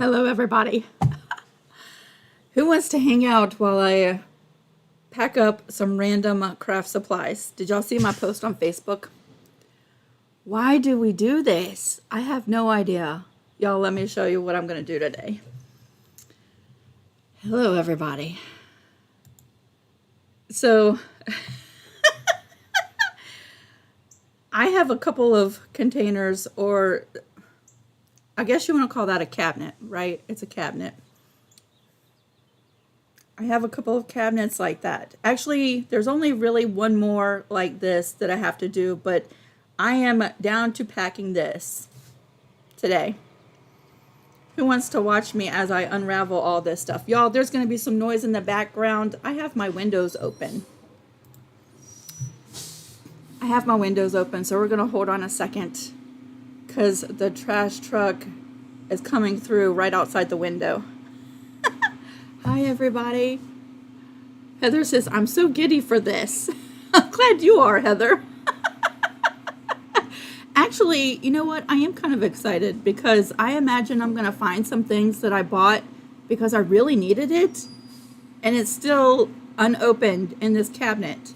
Hello, everybody. Who wants to hang out while I pack up some random craft supplies? Did y'all see my post on Facebook? Why do we do this? I have no idea. Y'all, let me show you what I'm going to do today. Hello, everybody. So, I have a couple of containers, or I guess you want to call that a cabinet, right? It's a cabinet. I have a couple of cabinets like that. Actually, there's only really one more like this that I have to do, but I am down to packing this today. Who wants to watch me as I unravel all this stuff? Y'all, there's going to be some noise in the background. I have my windows open. So we're going to hold on a second because the trash truck is coming through right outside the window. Hi, everybody. Heather says, I'm so giddy for this. I'm glad you are, Heather. Actually, you know what? I am kind of excited because I imagine I'm going to find some things that I bought because I really needed it. And it's still unopened in this cabinet.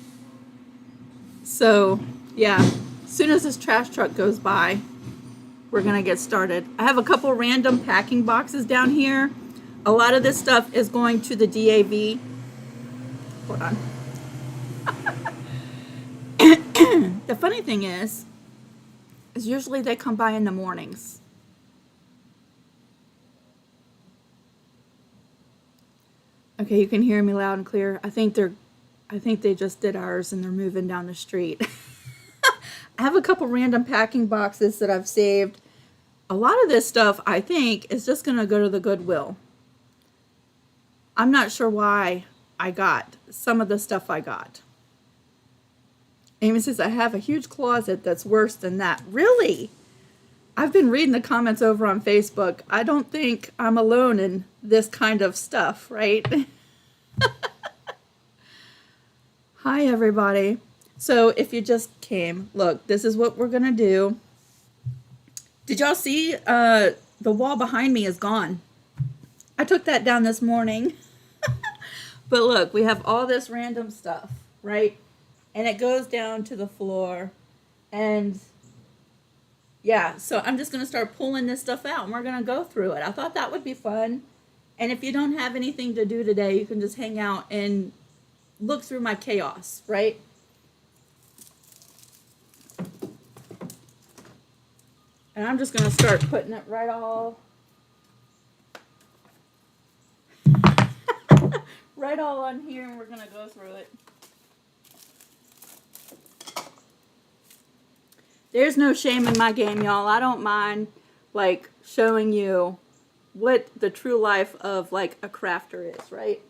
So, yeah, as soon as this trash truck goes by, we're going to get started. I have a couple random packing boxes down here. A lot of this stuff is going to the DAV. Hold on. The funny thing is usually they come by in the mornings. Okay, you can hear me loud and clear. I think they just did ours and they're moving down the street. I have a couple random packing boxes that I've saved. A lot of this stuff, I think, is just going to go to the Goodwill. I'm not sure why I got some of the stuff I got. Amy says, I have a huge closet that's worse than that. Really? I've been reading the comments over on Facebook. I don't think I'm alone in this kind of stuff, right? Hi, everybody. So if you just came, look, this is what we're going to do. Did y'all see the wall behind me is gone? I took that down this morning. But look, we have all this random stuff, right? And it goes down to the floor. And yeah, so I'm just going to start pulling this stuff out and we're going to go through it. I thought that would be fun. And if you don't have anything to do today, you can just hang out and look through my chaos, right? And I'm just going to start putting it right all on here, and we're going to go through it. There's no shame in my game, y'all. I don't mind, like, showing you what the true life of, like, a crafter is, right?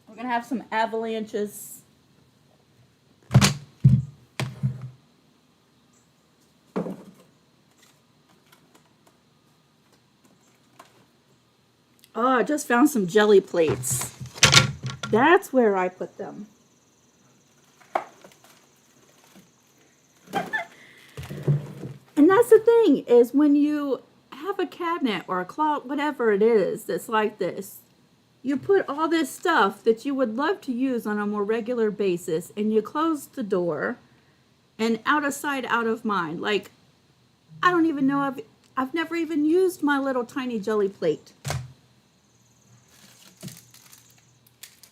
We're going to have some avalanches. Oh, I just found some jelly plates. That's where I put them. And that's the thing, is when you have a cabinet or a closet, whatever it is that's like this, you put all this stuff that you would love to use on a more regular basis, and you close the door, and out of sight, out of mind. Like, I don't even know, I've never even used my little tiny jelly plate.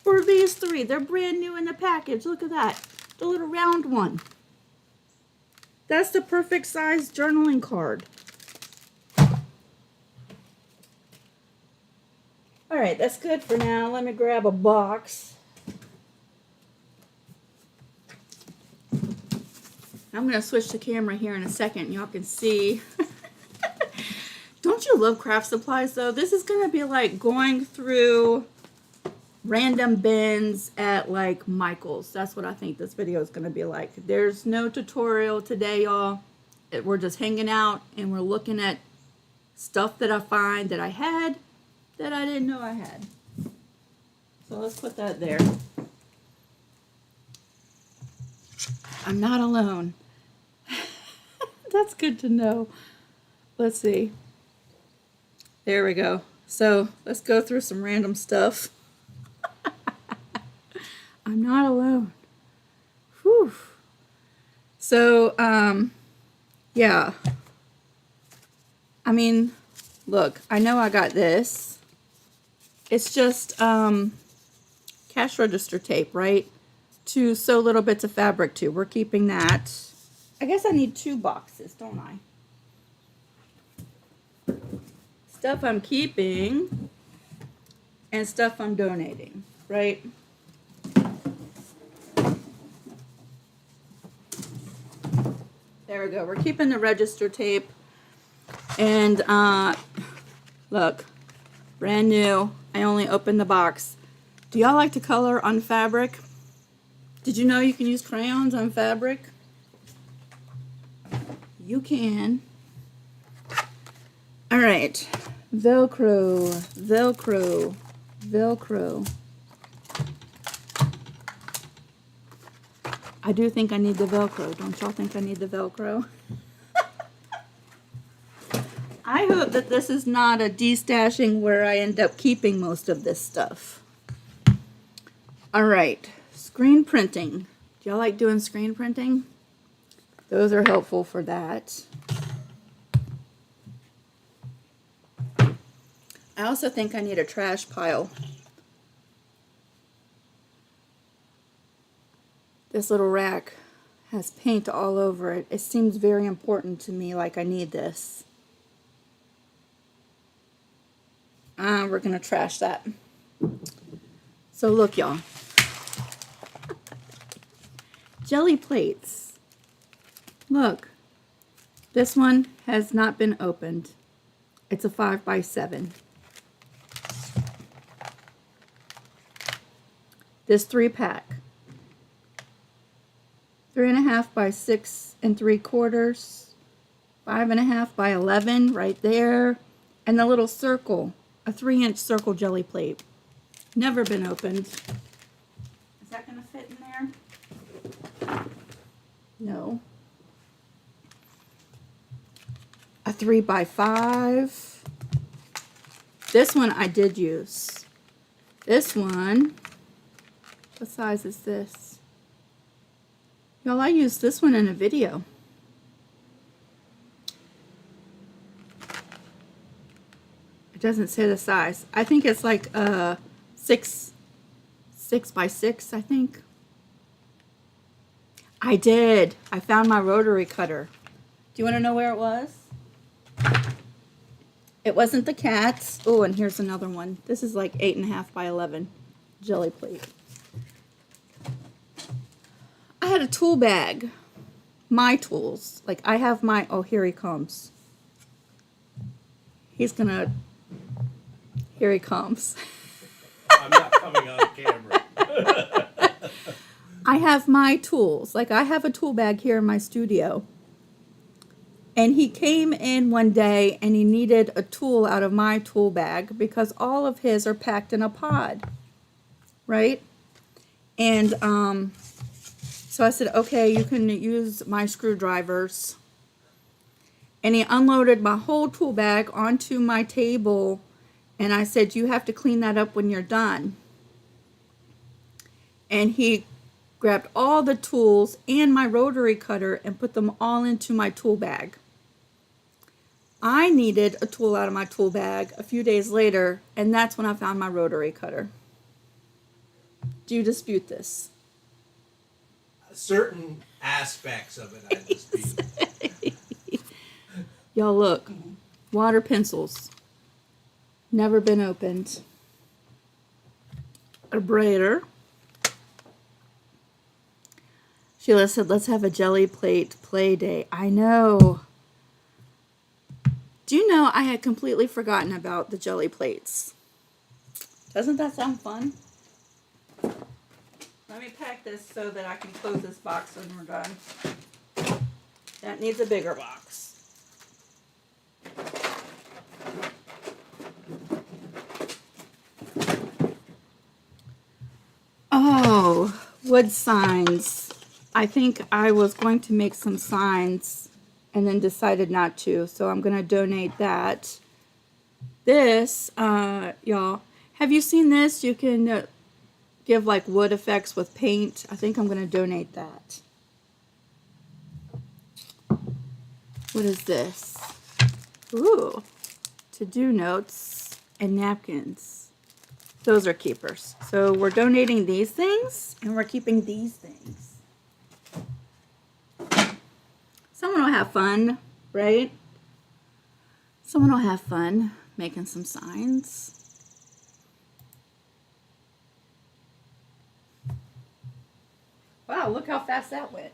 Or these three, they're brand new in the package. Look at that, the little round one. That's the perfect size journaling card. All right, that's good for now. Let me grab a box. I'm going to switch the camera here in a second. Y'all can see. Don't you love craft supplies, though? This is going to be like going through random bins at like Michael's. That's what I think this video is going to be like. There's no tutorial today, y'all. We're just hanging out and we're looking at stuff that I find that I had that I didn't know I had. So let's put that there. I'm not alone. That's good to know. let's see. There we go. So let's go through some random stuff. I'm not alone. Whew. So, yeah. I mean, look, I know I got this. It's just cash register tape, right? To sew little bits of fabric to. We're keeping that. I guess I need 2 boxes, don't I? Stuff I'm keeping and stuff I'm donating, right? There we go. We're keeping the register tape. And look, brand new. I only opened the box. Do y'all like to color on fabric? Did you know you can use crayons on fabric? You can. All right. Velcro, Velcro, Velcro. I do think I need the Velcro. Don't y'all think I need the Velcro? I hope that this is not a destashing where I end up keeping most of this stuff. All right, screen printing. Do y'all like doing screen printing? Those are helpful for that. I also think I need a trash pile. This little rack has paint all over it. It seems very important to me, like I need this. We're gonna trash that. So look, y'all. Jelly plates. Look, this one has not been opened. It's a 5x7. This 3-pack. 3.5 by 6 3/4. 5.5 by 11 right there. And the little circle, a 3-inch circle jelly plate. Never been opened. Is that gonna fit in there? No. A 3x5. This one I did use. This one, what size is this? Y'all, I used this one in a video. It doesn't say the size. I think it's like 6 by 6, I think. I did. I found my rotary cutter. Do you want to know where it was? It wasn't the cat's. Oh, and here's another one. This is like 8.5 by 11 jelly plate. I had a tool bag. My tools. Like I have my, oh, here he comes. He's gonna, here he comes. I'm not coming on camera. I have my tools. Like I have a tool bag here in my studio. And he came in one day and he needed a tool out of my tool bag because all of his are packed in a pod. Right? And so I said, okay, you can use my screwdrivers. And he unloaded my whole tool bag onto my table. And I said, you have to clean that up when you're done. And he grabbed all the tools and my rotary cutter and put them all into my tool bag. I needed a tool out of my tool bag a few days later, and that's when I found my rotary cutter. Do you dispute this? Certain aspects of it I dispute. Y'all look. Water pencils. Never been opened. A braider. Sheila said, let's have a jelly plate play day. I know. Do you know I had completely forgotten about the jelly plates? Doesn't that sound fun? Let me pack this so that I can close this box when we're done. That needs a bigger box. Oh, wood signs. I think I was going to make some signs and then decided not to. So I'm going to donate that. This, y'all, have you seen this? You can give like wood effects with paint. I think I'm going to donate that. What is this? Ooh, to-do notes and napkins. Those are keepers. So we're donating these things and we're keeping these things. Someone will have fun, right? Someone will have fun making some signs. Wow, look how fast that went.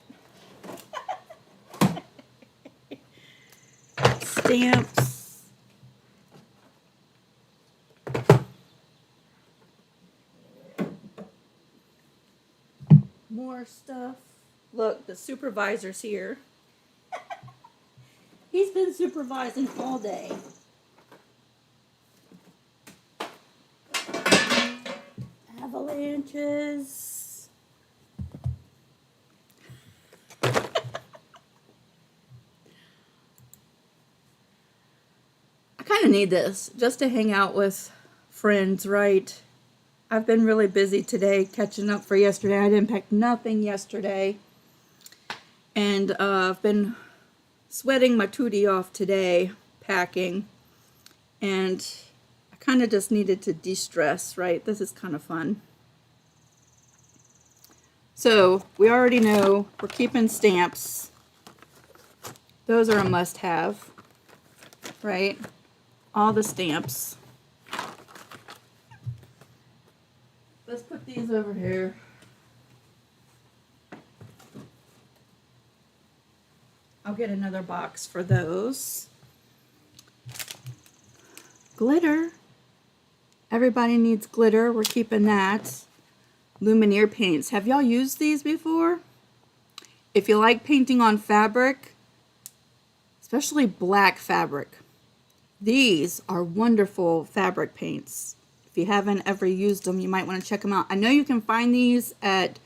Stamps. More stuff. Look, the supervisor's here. He's been supervising all day. Avalanches. I kind of need this just to hang out with friends, right? I've been really busy today catching up for yesterday. I didn't pack nothing yesterday. And I've been sweating my tootie off today packing. And I kind of just needed to de-stress, right? This is kind of fun. So we already know we're keeping stamps. Those are a must-have, right? All the stamps. Let's put these over here. I'll get another box for those. Glitter. Everybody needs glitter. We're keeping that. Lumineer paints. Have y'all used these before? If you like painting on fabric, especially black fabric, these are wonderful fabric paints. If you haven't ever used them, you might want to check them out. I know you can find these at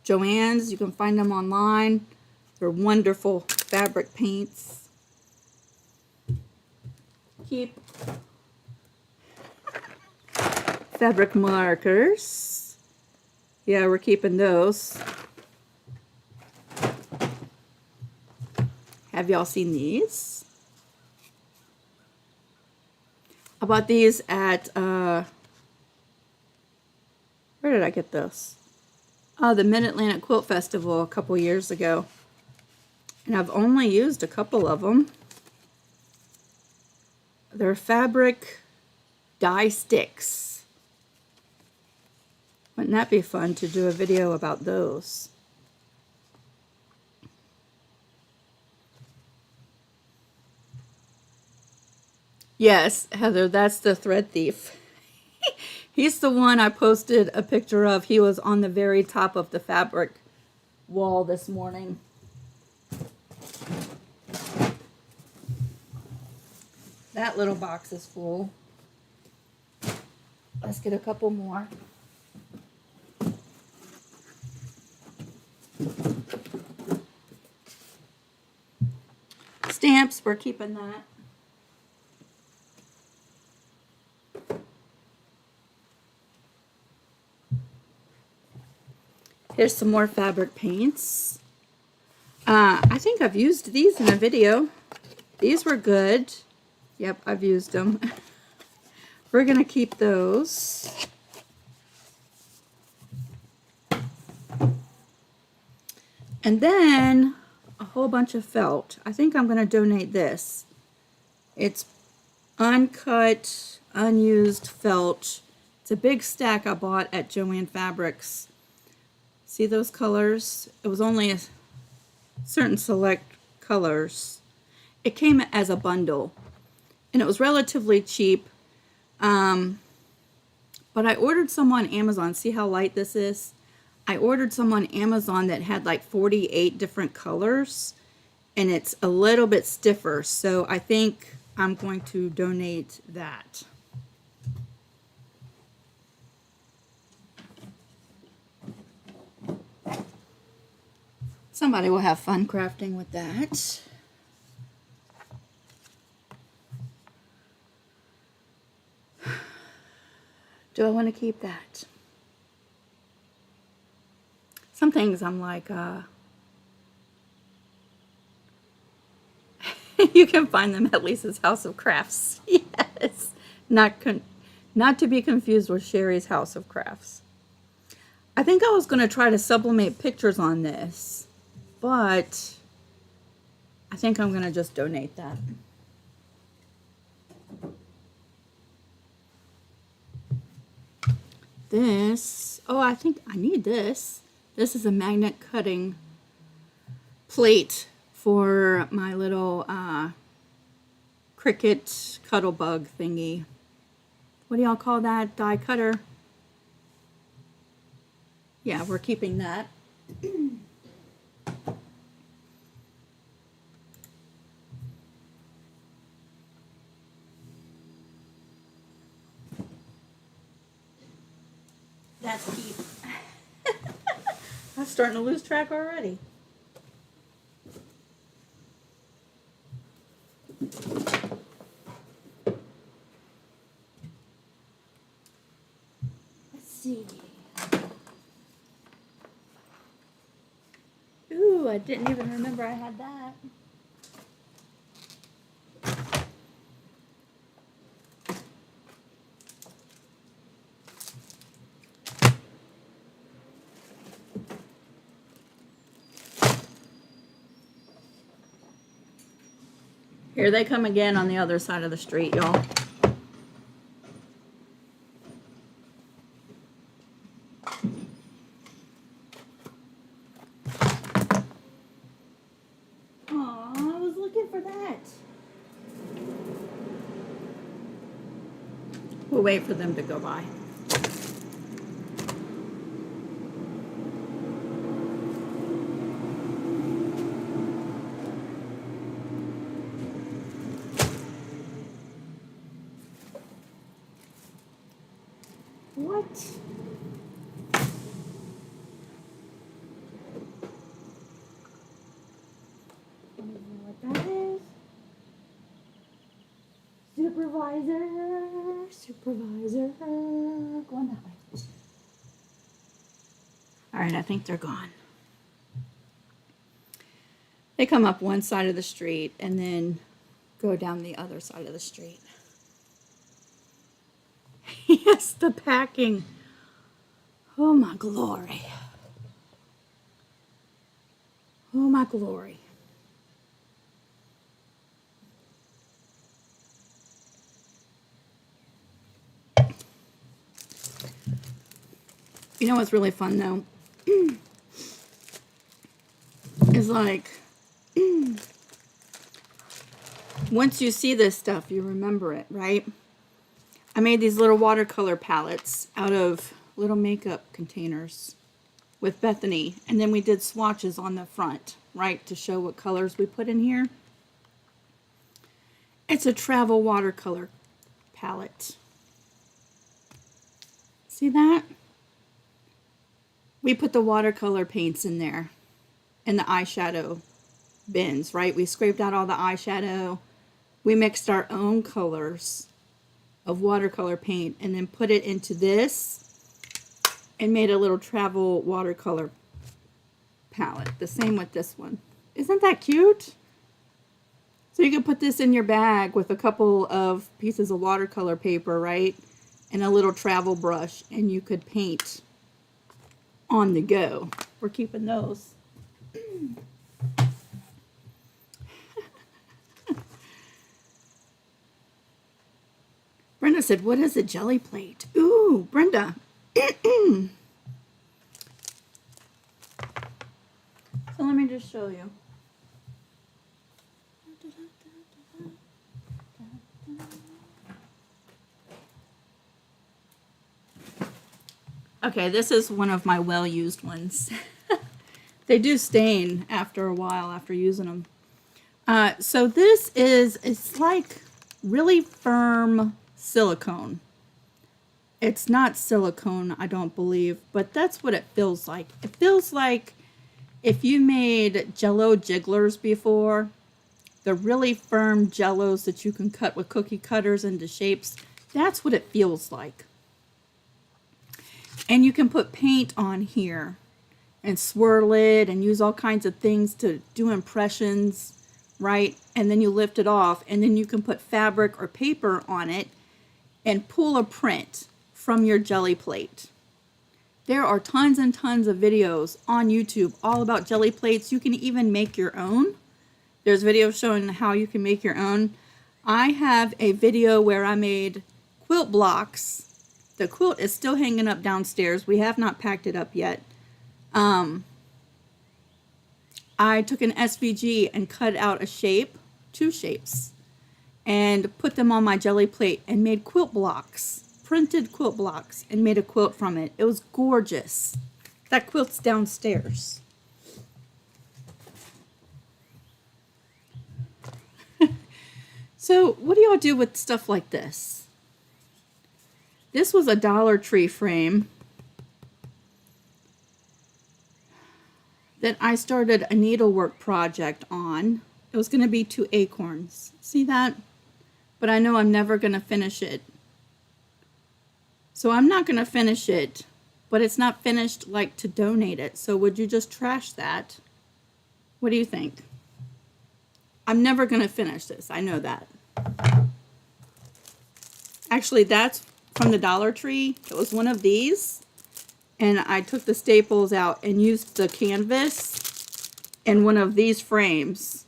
Joann's. You can find them online. They're wonderful fabric paints. Keep fabric markers. Yeah, we're keeping those. Have y'all seen these? I bought these at, where did I get this? The Mid-Atlantic Quilt Festival a couple years ago. And I've only used a couple of them. They're fabric dye sticks. Wouldn't that be fun to do a video about those? Yes, Heather, that's the thread thief. He's the one I posted a picture of. He was on the very top of the fabric wall this morning. That little box is full. Let's get a couple more. Stamps, we're keeping that. Here's some more fabric paints. I think I've used these in a video. These were good. Yep, I've used them. We're going to keep those. And then a whole bunch of felt. I think I'm going to donate this. It's uncut, unused felt. It's a big stack I bought at Joann Fabrics. See those colors? It was only a certain select colors. It came as a bundle. And it was relatively cheap. But I ordered some on Amazon. See how light this is? I ordered some on Amazon that had like 48 different colors. And it's a little bit stiffer. So I think I'm going to donate that. Somebody will have fun crafting with that. Do I want to keep that? Some things I'm like, you can find them at Lisa's House of Crafts. Yes. Not to be confused with Sherry's House of Crafts. I think I was going to try to sublimate pictures on this, but I think I'm going to just donate that. This, oh, I think I need this. This is a magnet cutting plate for my little Cricut cuddle bug thingy. What do y'all call that? Die cutter? Yeah, we're keeping that. That's keep. I'm starting to lose track already. Let's see. Ooh, I didn't even remember I had that. Here they come again on the other side of the street, y'all. Aw, I was looking for that. We'll wait for them to go by. What? I don't know what that is. Supervisor, going that way. All right, I think they're gone. They come up one side of the street and then go down the other side of the street. Yes, the packing. Oh my glory. Oh my glory. You know what's really fun though? Is like, once you see this stuff, you remember it, right? I made these little watercolor palettes out of little makeup containers with Bethany. And then we did swatches on the front, right? To show what colors we put in here. It's a travel watercolor palette. See that? We put the watercolor paints in there and the eyeshadow bins, right? We scraped out all the eyeshadow. We mixed our own colors of watercolor paint and then put it into this and made a little travel watercolor palette. The same with this one. Isn't that cute? So you can put this in your bag with a couple of pieces of watercolor paper, right? And a little travel brush, and you could paint on the go. We're keeping those. Brenda said, what is a jelly plate? Ooh, Brenda. So let me just show you. Okay, this is one of my well-used ones. They do stain after a while after using them. So this is, it's like really firm silicone. It's not silicone, I don't believe, but that's what it feels like. It feels like if you made Jello jigglers before, the really firm Jellos that you can cut with cookie cutters into shapes, that's what it feels like. And you can put paint on here and swirl it and use all kinds of things to do impressions, right? And then you lift it off, and then you can put fabric or paper on it and pull a print from your jelly plate. There are tons and tons of videos on YouTube all about jelly plates. You can even make your own. There's videos showing how you can make your own. I have a video where I made quilt blocks. The quilt is still hanging up downstairs. We have not packed it up yet. I took an SVG and cut out a shape, 2 shapes, and put them on my jelly plate and made quilt blocks, printed quilt blocks, and made a quilt from it. It was gorgeous. That quilt's downstairs. So what do y'all do with stuff like this? This was a Dollar Tree frame that I started a needlework project on. It was going to be 2 acorns. See that? But I know I'm never going to finish it. So I'm not going to finish it, but it's not finished like to donate it. So would you just trash that? What do you think? I'm never going to finish this. I know that. Actually, that's from the Dollar Tree. It was one of these. And I took the staples out and used the canvas in one of these frames.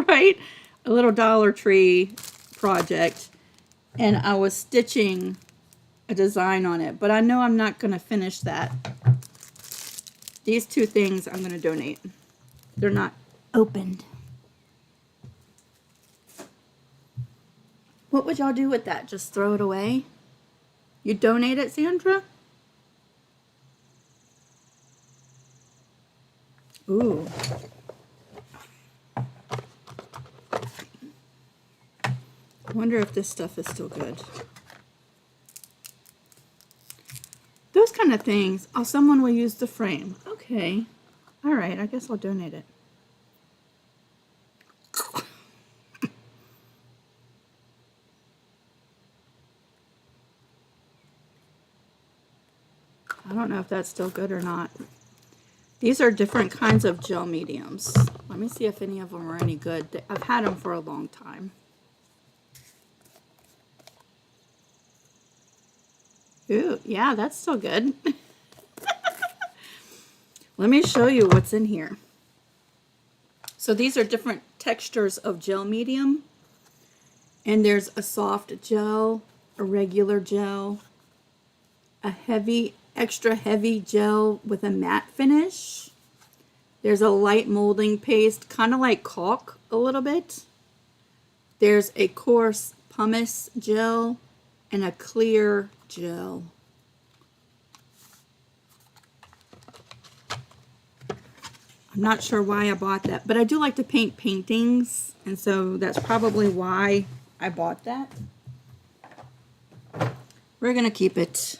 Right? A little Dollar Tree project. And I was stitching a design on it. But I know I'm not going to finish that. These 2 things I'm going to donate. They're not opened. What would y'all do with that? Just throw it away? You donate it, Sandra? Ooh. I wonder if this stuff is still good. Those kind of things. Oh, someone will use the frame. Okay. All right. I guess I'll donate it. I don't know if that's still good or not. These are different kinds of gel mediums. Let me see if any of them are any good. I've had them for a long time. Ooh, yeah, that's still good. Let me show you what's in here. So these are different textures of gel medium. And there's a soft gel, a regular gel, a heavy, extra heavy gel with a matte finish. There's a light molding paste, kind of like caulk a little bit. There's a coarse pumice gel and a clear gel. I'm not sure why I bought that, but I do like to paint paintings, and so that's probably why I bought that. We're gonna keep it.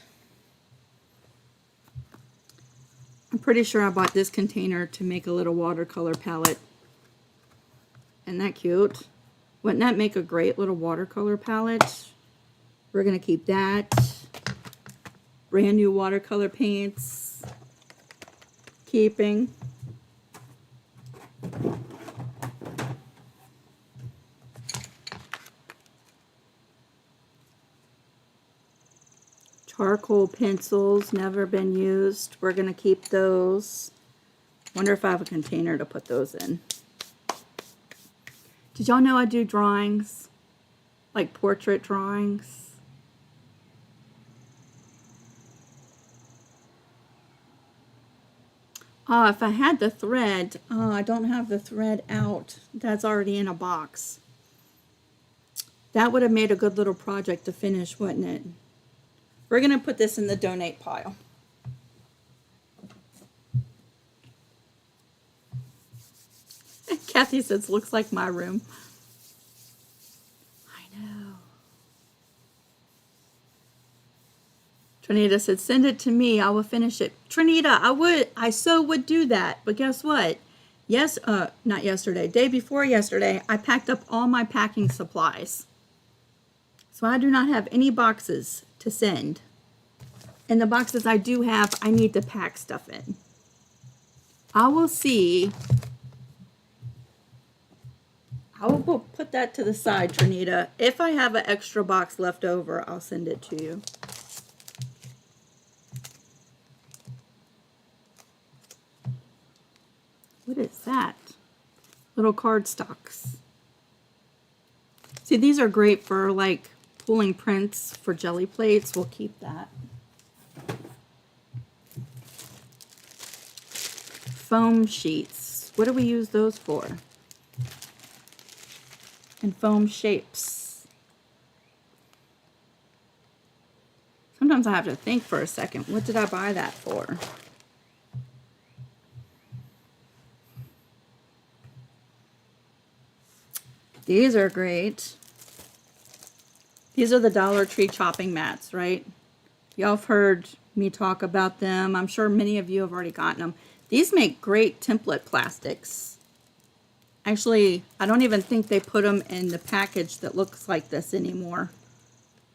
I'm pretty sure I bought this container to make a little watercolor palette. Isn't that cute? Wouldn't that make a great little watercolor palette? We're going to keep that. Brand new watercolor paints. Keeping. Charcoal pencils, never been used. We're going to keep those. Wonder if I have a container to put those in. Did y'all know I do drawings? Like portrait drawings? If I had the thread, I don't have the thread out. That's already in a box. That would have made a good little project to finish, wouldn't it? We're going to put this in the donate pile. Kathy says, looks like my room. I know. Trinita said, send it to me. I will finish it. Trinita, I so would do that. But guess what? Yes, not yesterday. Day before yesterday, I packed up all my packing supplies. So I do not have any boxes to send. And the boxes I do have, I need to pack stuff in. I will see. I will go put that to the side, Trinita. If I have an extra box left over, I'll send it to you. What is that? Little cardstocks. See, these are great for like pulling prints for jelly plates. We'll keep that. Foam sheets. What do we use those for? And foam shapes. Sometimes I have to think for a second. What did I buy that for? These are great. These are the Dollar Tree chopping mats, right? Y'all have heard me talk about them. I'm sure many of you have already gotten them. These make great template plastics. Actually, I don't even think they put them in the package that looks like this anymore.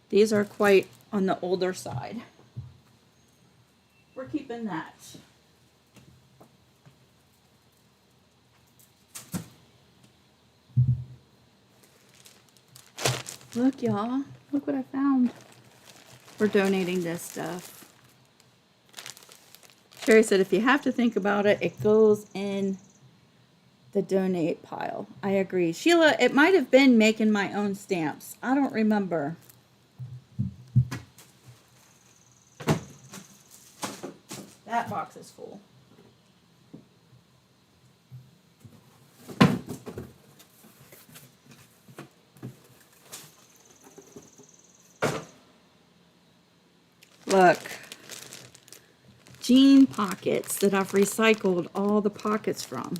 These are quite on the older side. We're keeping that. Look, y'all. Look what I found. We're donating this stuff. Sherry said if you have to think about it, it goes in the donate pile. I agree. Sheila, it might have been making my own stamps. I don't remember. That box is full. Look. Jean pockets that I've recycled all the pockets from.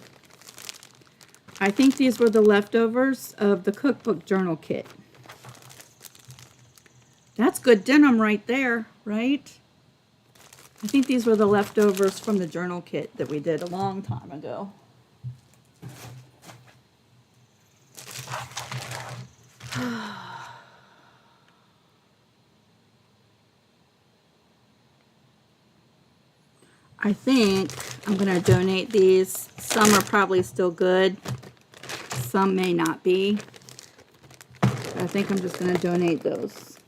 I think these were the leftovers of the cookbook journal kit. That's good denim right there, right? I think these were the leftovers from the journal kit that we did a long time ago. I think I'm going to donate these. Some are probably still good. Some may not be. I think I'm just going to donate those.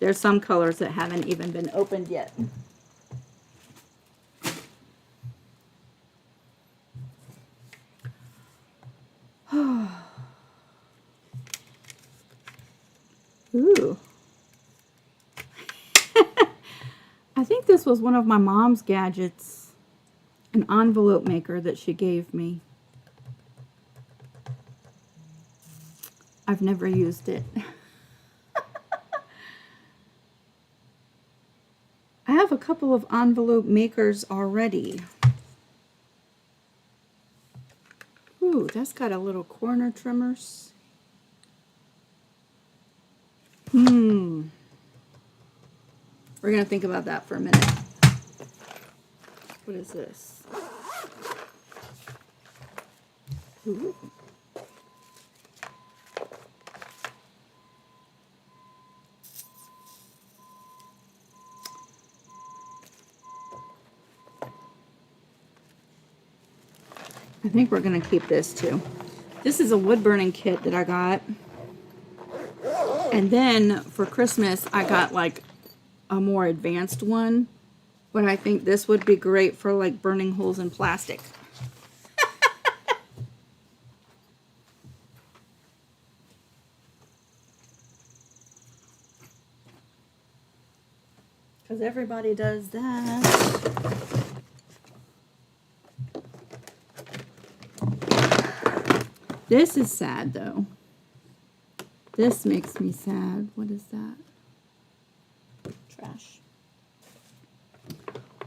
There's some colors that haven't even been opened yet. Ooh. I think this was one of my mom's gadgets. An envelope maker that she gave me. I've never used it. I have a couple of envelope makers already. Ooh, that's got a little corner trimmers. We're going to think about that for a minute. What is this? Ooh. I think we're going to keep this too. This is a wood burning kit that I got. And then for Christmas, I got like a more advanced one. But I think this would be great for like burning holes in plastic. Because everybody does that. This is sad though. This makes me sad. What is that? Trash.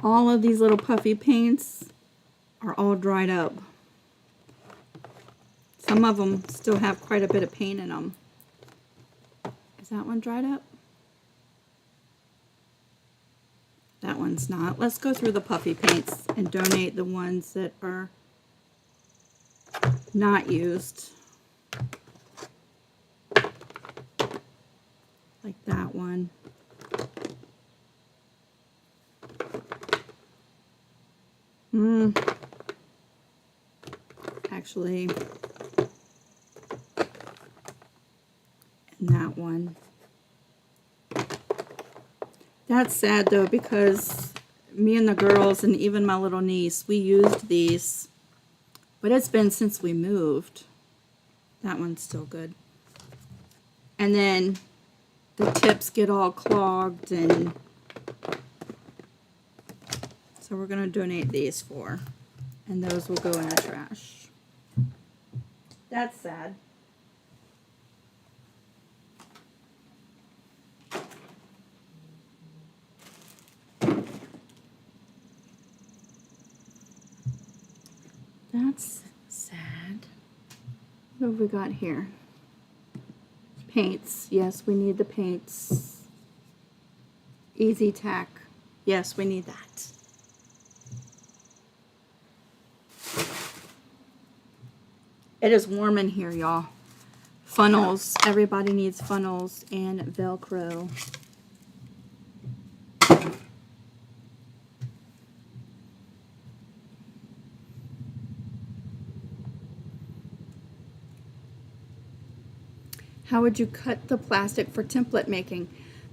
All of these little puffy paints are all dried up. Some of them still have quite a bit of paint in them. Is that one dried up? That one's not. Let's go through the puffy paints and donate the ones that are not used. Like that one. actually. And that one. That's sad though, because me and the girls and even my little niece, we used these, but it's been since we moved. That one's still good. And then the tips get all clogged, and so we're going to donate these 4, and those will go in the trash. That's sad. That's sad. What have we got here? Paints. Yes, we need the paints. Easy tack. Yes, we need that. It is warm in here, y'all. Funnels. Everybody needs funnels and Velcro. How would you cut the plastic for template making?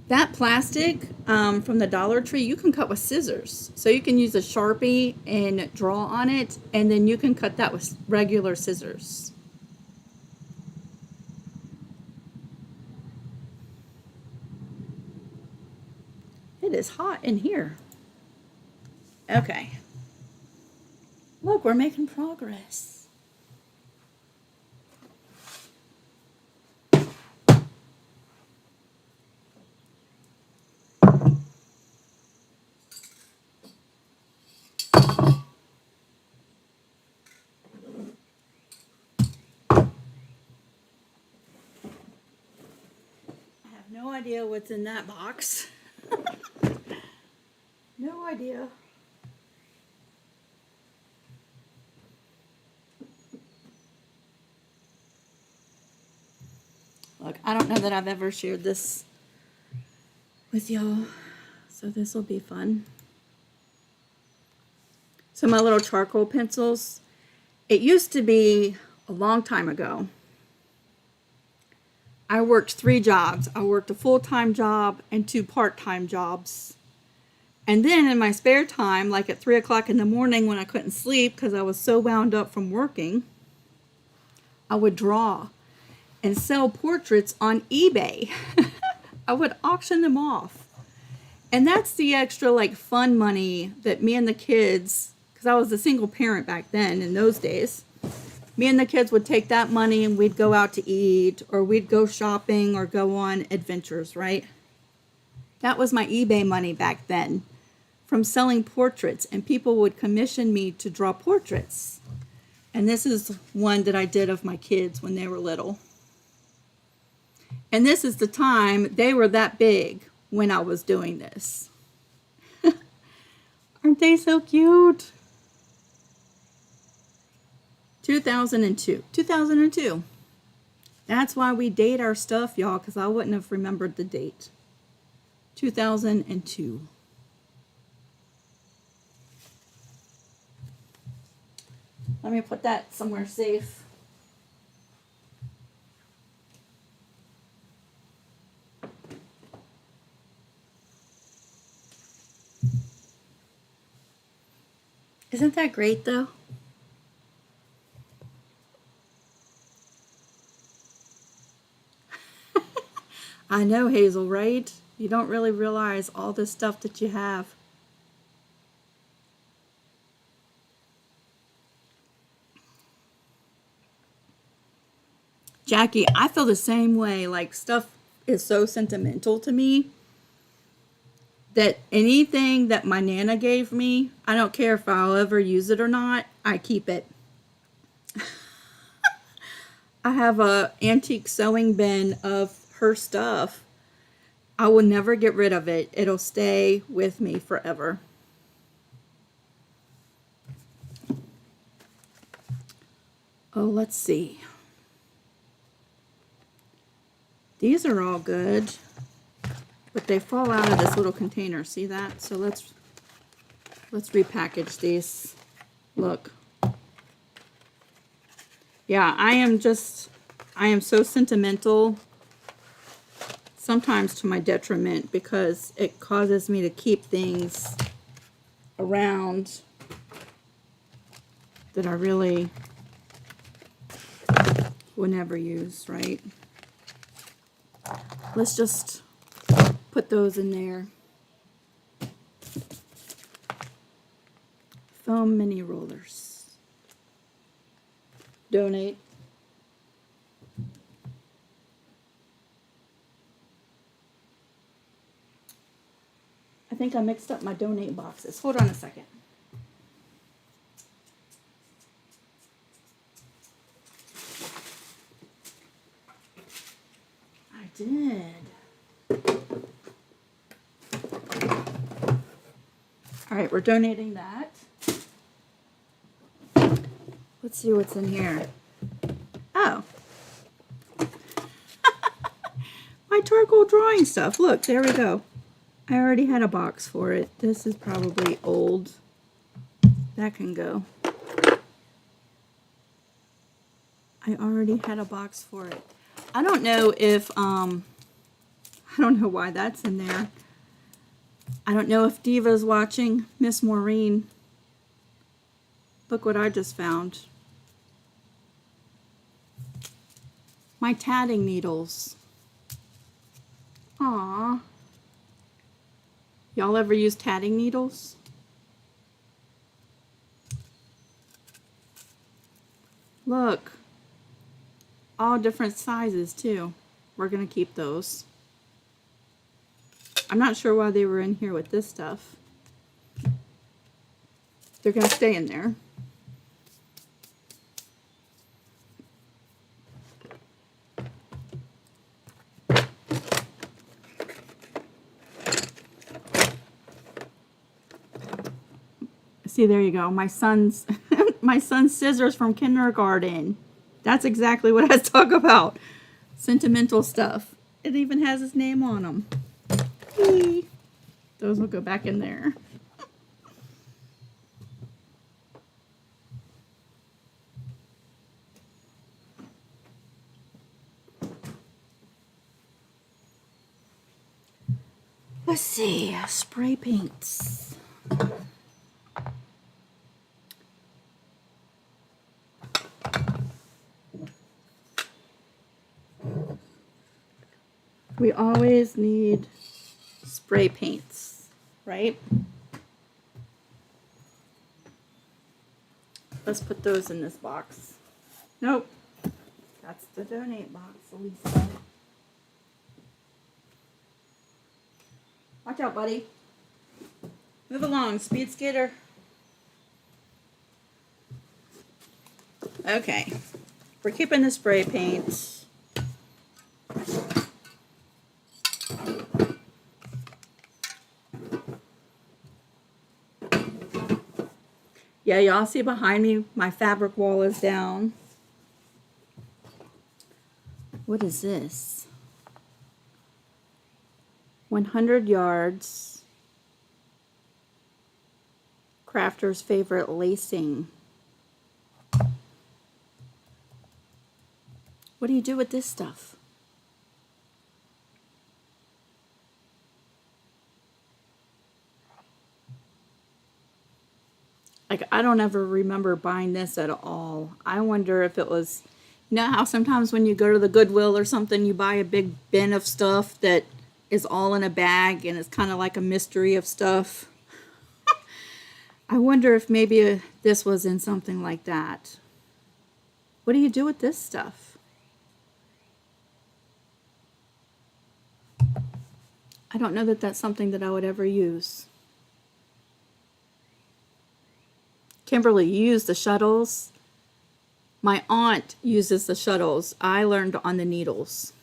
That plastic from the Dollar Tree, you can cut with scissors. So you can use a Sharpie and draw on it, and then you can cut that with regular scissors. It is hot in here. Okay. Look, we're making progress. No idea what's in that box. No idea. Look, I don't know that I've ever shared this with y'all, so this will be fun. So my little charcoal pencils, it used to be a long time ago. I worked 3 jobs. I worked a full-time job and 2 part-time jobs. And then in my spare time, like at 3 o'clock in the morning when I couldn't sleep because I was so wound up from working, I would draw and sell portraits on eBay. I would auction them off. And that's the extra like fun money that me and the kids, because I was a single parent back then in those days, me and the kids would take that money and we'd go out to eat, or we'd go shopping or go on adventures, right? That was my eBay money back then from selling portraits, and people would commission me to draw portraits. And this is one that I did of my kids when they were little. And this is the time they were that big when I was doing this. Aren't they so cute? 2002. 2002. That's why we date our stuff, y'all, because I wouldn't have remembered the date. 2002. Let me put that somewhere safe. Isn't that great, though? I know, Hazel, right? You don't really realize all the stuff that you have. Jackie, I feel the same way. Like, stuff is so sentimental to me that anything that my Nana gave me, I don't care if I'll ever use it or not, I keep it. I have a antique sewing bin of her stuff. I will never get rid of it. It'll stay with me forever. Oh, let's see. These are all good, but they fall out of this little container. See that? So let's repackage these. Look. Yeah, I am so sentimental, sometimes to my detriment, because it causes me to keep things around that I really would never use, right? Let's just put those in there. Foam mini rollers. Donate. I think I mixed up my donate boxes. Hold on a second. I did. All right, we're donating that. Let's see what's in here. Oh. My charcoal drawing stuff. Look, there we go. I already had a box for it. This is probably old. That can go. I already had a box for it. I don't know if, I don't know why that's in there. I don't know if Diva's watching. Miss Maureen. Look what I just found. My tatting needles. Aww. Y'all ever use tatting needles? Look. All different sizes too. We're gonna keep those. I'm not sure why they were in here with this stuff. They're gonna stay in there. See, there you go. My son's my son's scissors from kindergarten. That's exactly what I was talking about. Sentimental stuff. It even has his name on them. Whee! Those will go back in there. Let's see. Spray paints. We always need spray paints, right? Let's put those in this box. Nope. That's the donate box, Lisa. Watch out, buddy. Move along, speed skater. Okay. We're keeping the spray paints. Yeah, y'all see behind me, my fabric wall is down. What is this? 100 yards. Crafter's favorite lacing. What do you do with this stuff? Like, I don't ever remember buying this at all. I wonder if it was, you know how sometimes when you go to the Goodwill or something, you buy a big bin of stuff that is all in a bag and it's kind of like a mystery of stuff. I wonder if maybe this was in something like that. What do you do with this stuff? I don't know that that's something that I would ever use. Kimberly, you use the shuttles. My aunt uses the shuttles. I learned on the needles.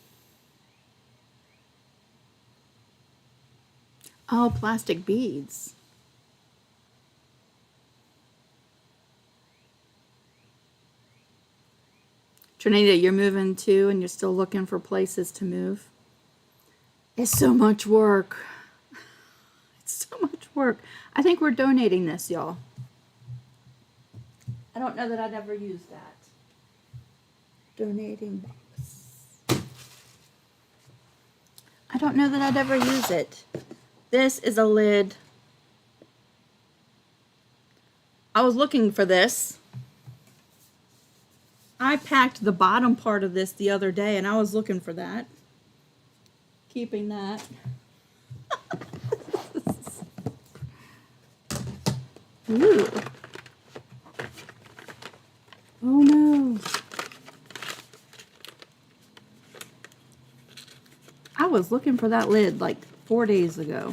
Oh, plastic beads. Trinita, you're moving too and you're still looking for places to move? It's so much work. It's so much work. I think we're donating this, y'all. I don't know that I'd ever use that. Donating box. I don't know that I'd ever use it. This is a lid. I was looking for this. I packed the bottom part of this the other day and I was looking for that. Keeping that. Ooh. Oh no. I was looking for that lid like 4 days ago.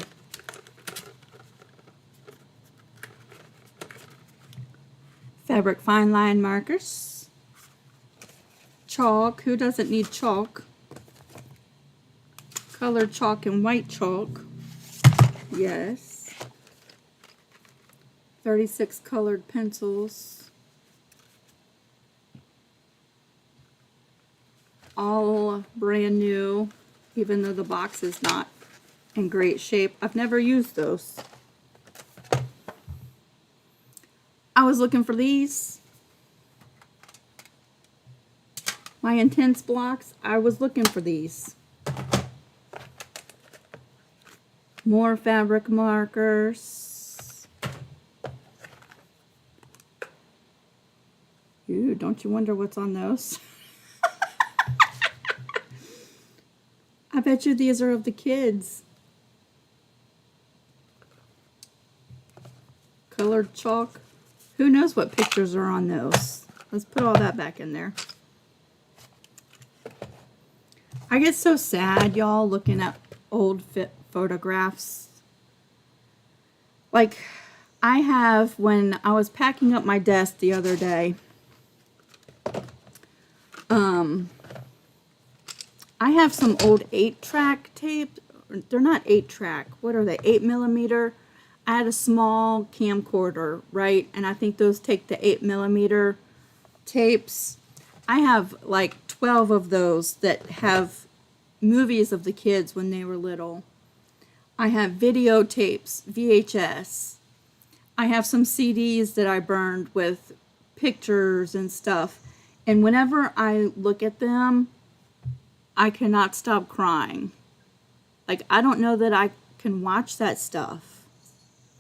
Fabric fine line markers. Chalk. Who doesn't need chalk? Colored chalk and white chalk. Yes. 36 colored pencils. All brand new, even though the box is not in great shape. I've never used those. I was looking for these. My intense blocks, I was looking for these. More fabric markers. Ooh, don't you wonder what's on those? I bet you these are of the kids. Colored chalk. Who knows what pictures are on those? Let's put all that back in there. I get so sad, y'all, looking at old photographs. Like, I have, when I was packing up my desk the other day, I have some old 8-track tape. They're not 8-track. What are they? 8mm. I had a small camcorder, right? And I think those take the 8mm tapes. I have like 12 of those that have movies of the kids when they were little. I have videotapes, VHS. I have some CDs that I burned with pictures and stuff. And whenever I look at them, I cannot stop crying. Like, I don't know that I can watch that stuff.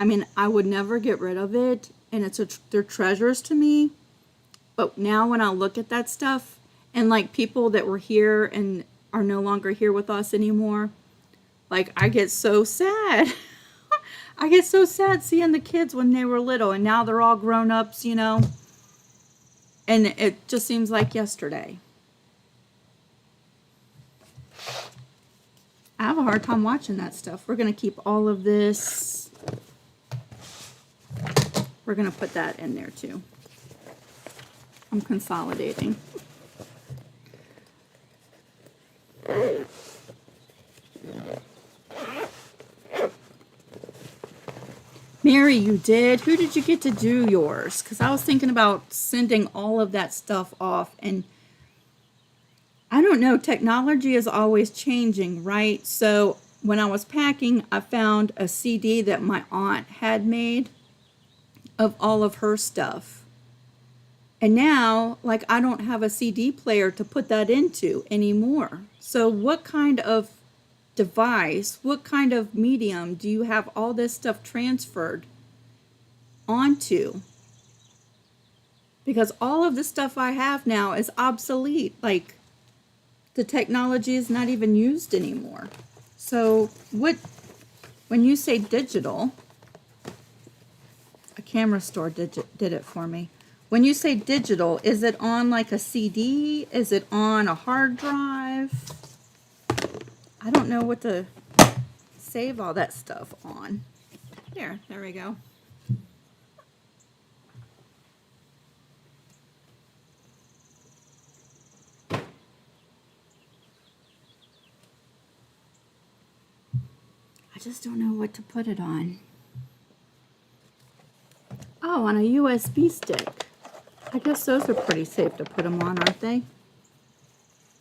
I mean, I would never get rid of it, and they're treasures to me. But now when I look at that stuff, and like people that were here and are no longer here with us anymore, like, I get so sad. I get so sad seeing the kids when they were little, and now they're all grown-ups, you know. And it just seems like yesterday. I have a hard time watching that stuff. We're going to keep all of this. We're going to put that in there too. I'm consolidating. Mary, you did? Who did you get to do yours? Because I was thinking about sending all of that stuff off, and I don't know, technology is always changing, right? So when I was packing, I found a CD that my aunt had made of all of her stuff. And now, like, I don't have a CD player to put that into anymore. So what kind of device, what kind of medium do you have all this stuff transferred onto? Because all of the stuff I have now is obsolete. Like, the technology is not even used anymore. So when you say digital, a camera store did it for me. When you say digital, is it on like a CD? Is it on a hard drive? I don't know what to save all that stuff on. There we go. I just don't know what to put it on. Oh, on a USB stick. I guess those are pretty safe to put them on, aren't they?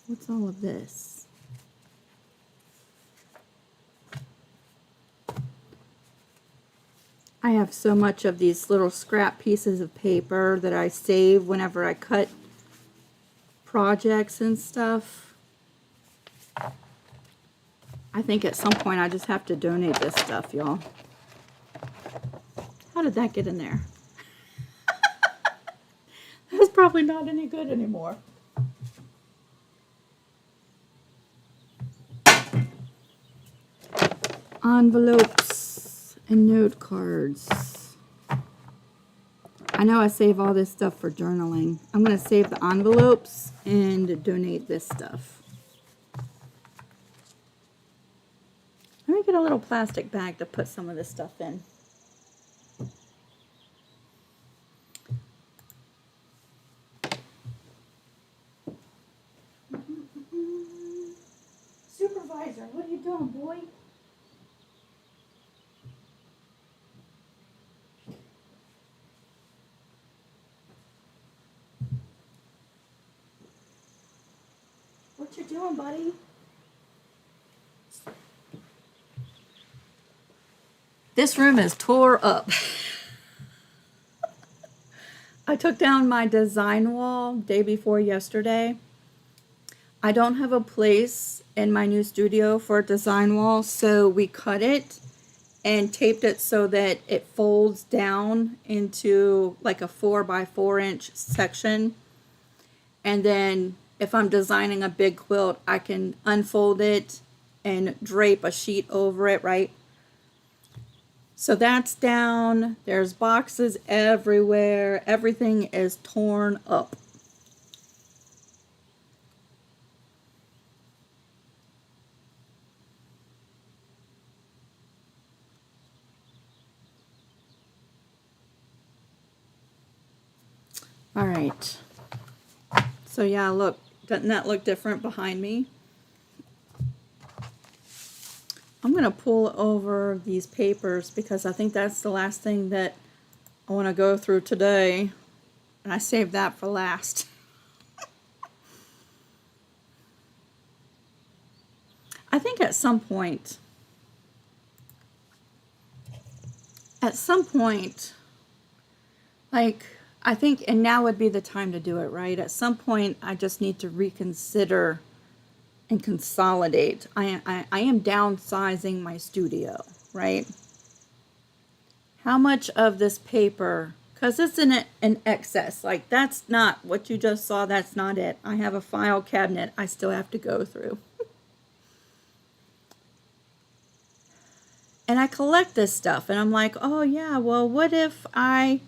What's all of this? I have so much of these little scrap pieces of paper that I save whenever I cut projects and stuff. I think at some point I just have to donate this stuff, y'all. How did that get in there? That's probably not any good anymore. Envelopes and note cards. I know I save all this stuff for journaling. I'm going to save the envelopes and donate this stuff. Let me get a little plastic bag to put some of this stuff in. Supervisor, what are you doing, boy? What you doing, buddy? This room is tore up. I took down my design wall day before yesterday. I don't have a place in my new studio for a design wall, so we cut it and taped it so that it folds down into like a 4x4 inch section. And then if I'm designing a big quilt, I can unfold it and drape a sheet over it, right? So that's down. There's boxes everywhere. Everything is torn up. All right. So yeah, look, doesn't that look different behind me? I'm going to pull over these papers because I think that's the last thing that I want to go through today. And I saved that for last. I think at some point, like, I think, and now would be the time to do it, right? At some point, I just need to reconsider and consolidate. I am downsizing my studio, right? How much of this paper, because it's in an excess, like that's not what you just saw, that's not it. I have a file cabinet I still have to go through. And I collect this stuff and I'm like, oh yeah, well, what if I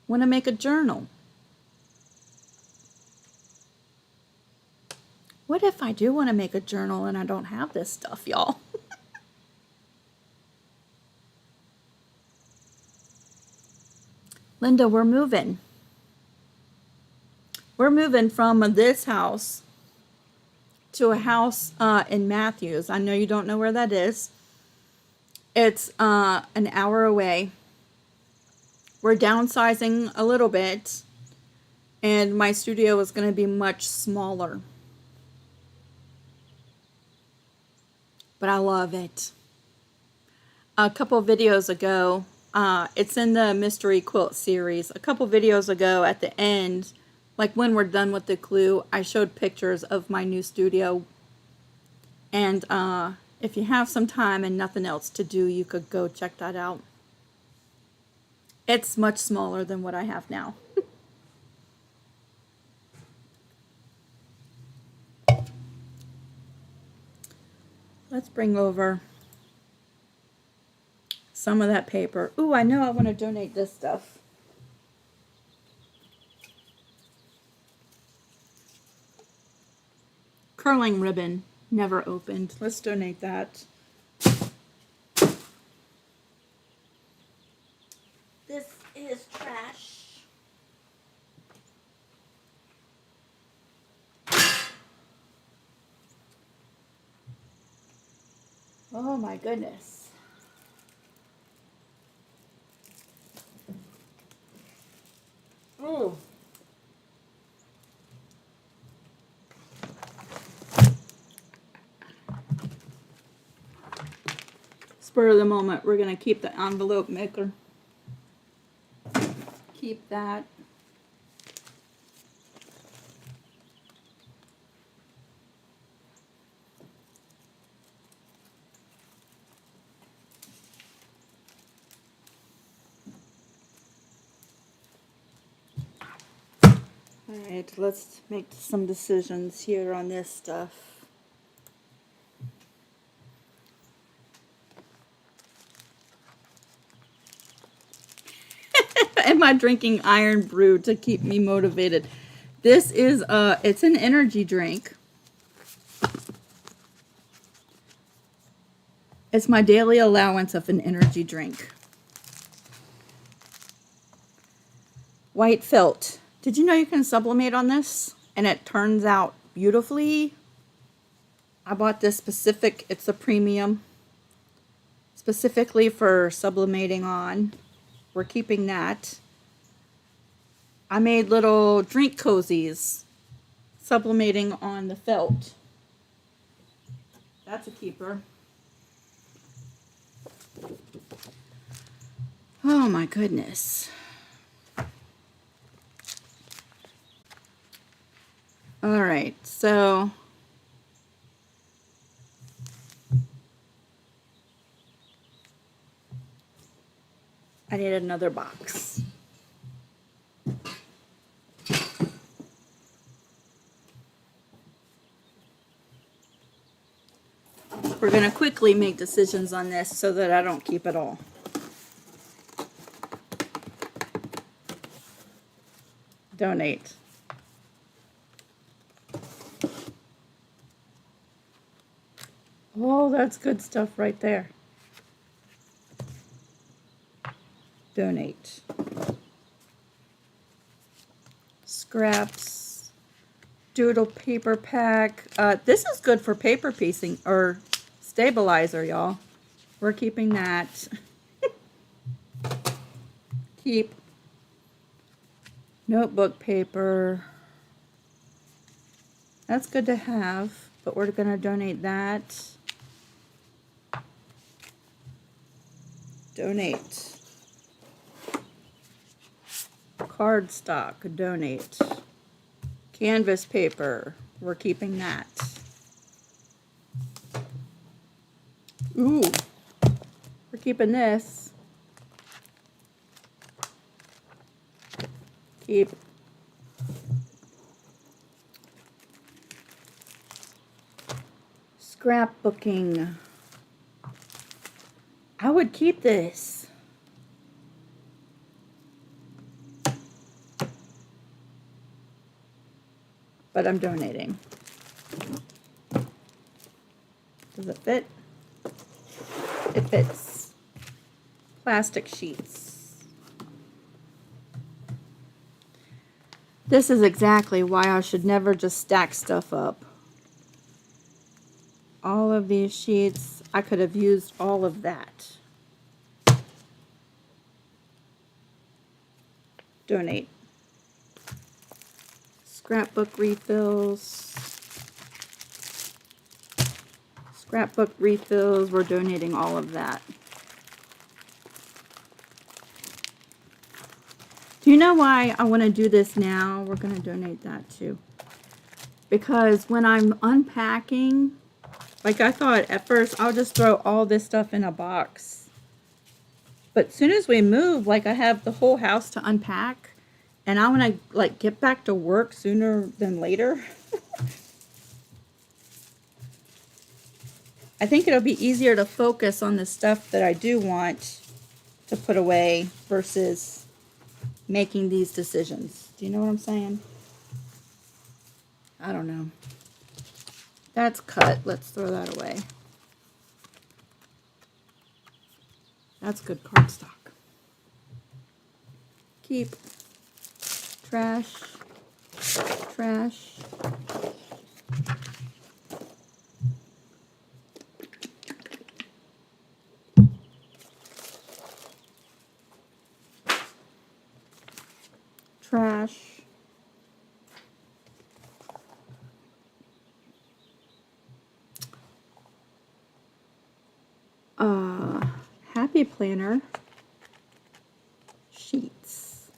want to make a journal? What if I do want to make a journal and I don't have this stuff, y'all? Linda, we're moving. We're moving from this house to a house in Matthews. I know you don't know where that is. It's an hour away. We're downsizing a little bit, and my studio is going to be much smaller. But I love it. A couple videos ago, it's in the Mystery Quilt series. A couple videos ago at the end, like when we're done with the clue, I showed pictures of my new studio. And if you have some time and nothing else to do, you could go check that out. It's much smaller than what I have now. Let's bring over some of that paper. Ooh, I know I want to donate this stuff. Curling ribbon, never opened. Let's donate that. This is trash. Oh my goodness. Ooh. Spur of the moment, we're going to keep the envelope maker. Keep that. Alright, let's make some decisions here on this stuff. Am I drinking Iron Brew to keep me motivated? This is it's an energy drink. It's my daily allowance of an energy drink. White felt. Did you know you can sublimate on this? And it turns out beautifully. I bought this specific, it's a premium, specifically for sublimating on. We're keeping that. I made little drink cozies sublimating on the felt. That's a keeper. Oh my goodness. All right, so I need another box. We're going to quickly make decisions on this so that I don't keep it all. Donate. Oh, that's good stuff right there. Donate. Scraps. Doodle paper pack. This is good for paper piecing or stabilizer, y'all. We're keeping that. Keep. Notebook paper. That's good to have, but we're going to donate that. Donate. Cardstock, donate. Canvas paper, we're keeping that. Ooh, we're keeping this. Keep. Scrapbooking. I would keep this. But I'm donating. Does it fit? It fits. Plastic sheets. This is exactly why I should never just stack stuff up. All of these sheets, I could have used all of that. Donate. Scrapbook refills. Scrapbook refills, we're donating all of that. Do you know why I want to do this now? We're going to donate that too. Because when I'm unpacking, like I thought at first, I'll just throw all this stuff in a box. But as soon as we move, like I have the whole house to unpack, and I want to like get back to work sooner than later. I think it'll be easier to focus on the stuff that I do want to put away versus making these decisions. Do you know what I'm saying? I don't know. That's cut. Let's throw that away. That's good cardstock. Keep. Trash. Trash. Trash. Happy planner sheets.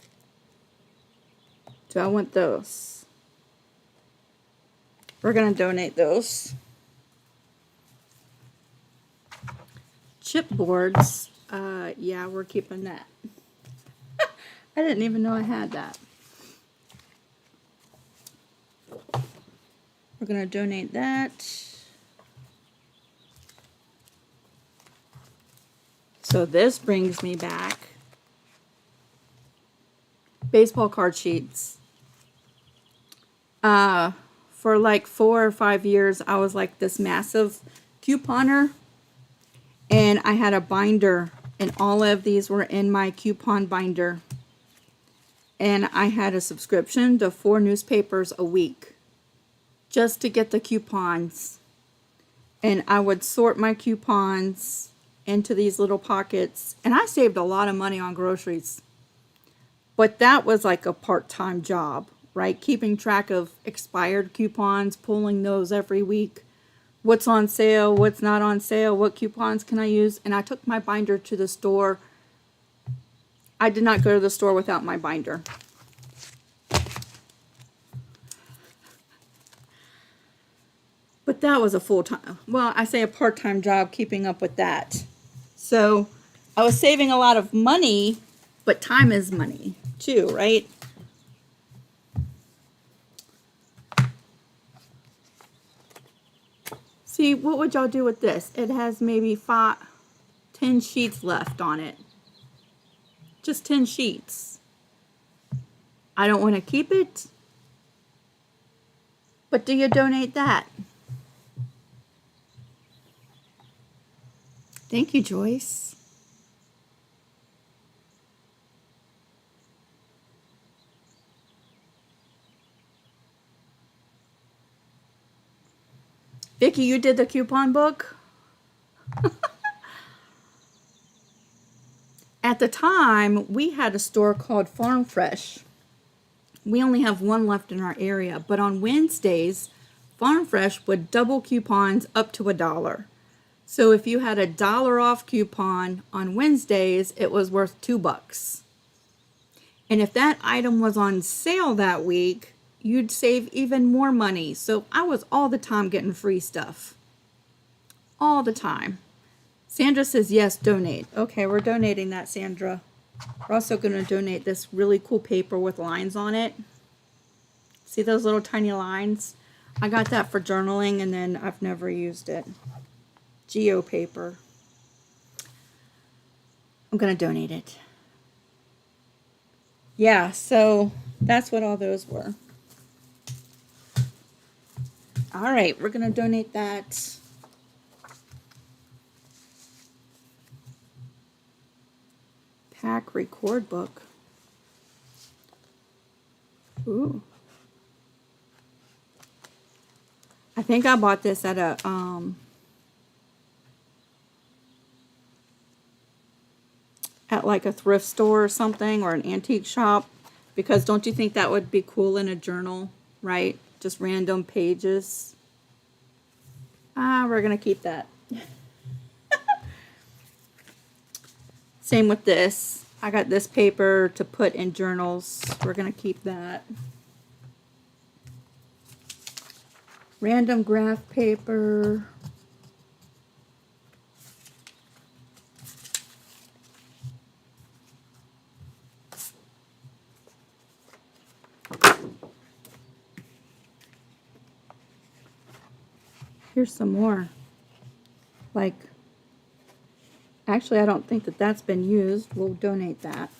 Do I want those? We're going to donate those. Chipboards. Yeah, we're keeping that. I didn't even know I had that. We're going to donate that. So this brings me back. Baseball card sheets. For like 4 or 5 years, I was like this massive couponer. And I had a binder. And all of these were in my coupon binder. And I had a subscription to 4 newspapers a week. Just to get the coupons. And I would sort my coupons into these little pockets. And I saved a lot of money on groceries. But that was like a part-time job, right? Keeping track of expired coupons, pulling those every week. What's on sale, what's not on sale, what coupons can I use? And I took my binder to the store. I did not go to the store without my binder. But that was a full-time, well, I say a part-time job keeping up with that. So I was saving a lot of money, but time is money too, right? See, what would y'all do with this? It has maybe 10 sheets left on it. Just 10 sheets. I don't want to keep it. But do you donate that? Thank you, Joyce. Vicki, you did the coupon book? At the time, we had a store called Farm Fresh. We only have one left in our area, but on Wednesdays, Farm Fresh would double coupons up to $1. So if you had a $1 off coupon on Wednesdays, it was worth $2. And if that item was on sale that week, you'd save even more money. So I was all the time getting free stuff. All the time. Sandra says, yes, donate. Okay, we're donating that, Sandra. We're also going to donate this really cool paper with lines on it. See those little tiny lines? I got that for journaling, and then I've never used it. Geo paper. I'm going to donate it. Yeah, so that's what all those were. All right, we're going to donate that. Pack record book. Ooh. I think I bought this at a at like a thrift store or something, or an antique shop, because don't you think that would be cool in a journal, right? Just random pages. We're gonna keep that. Same with this. I got this paper to put in journals. We're gonna keep that. Random graph paper. Here's some more. Like, actually, I don't think that that's been used. We'll donate that.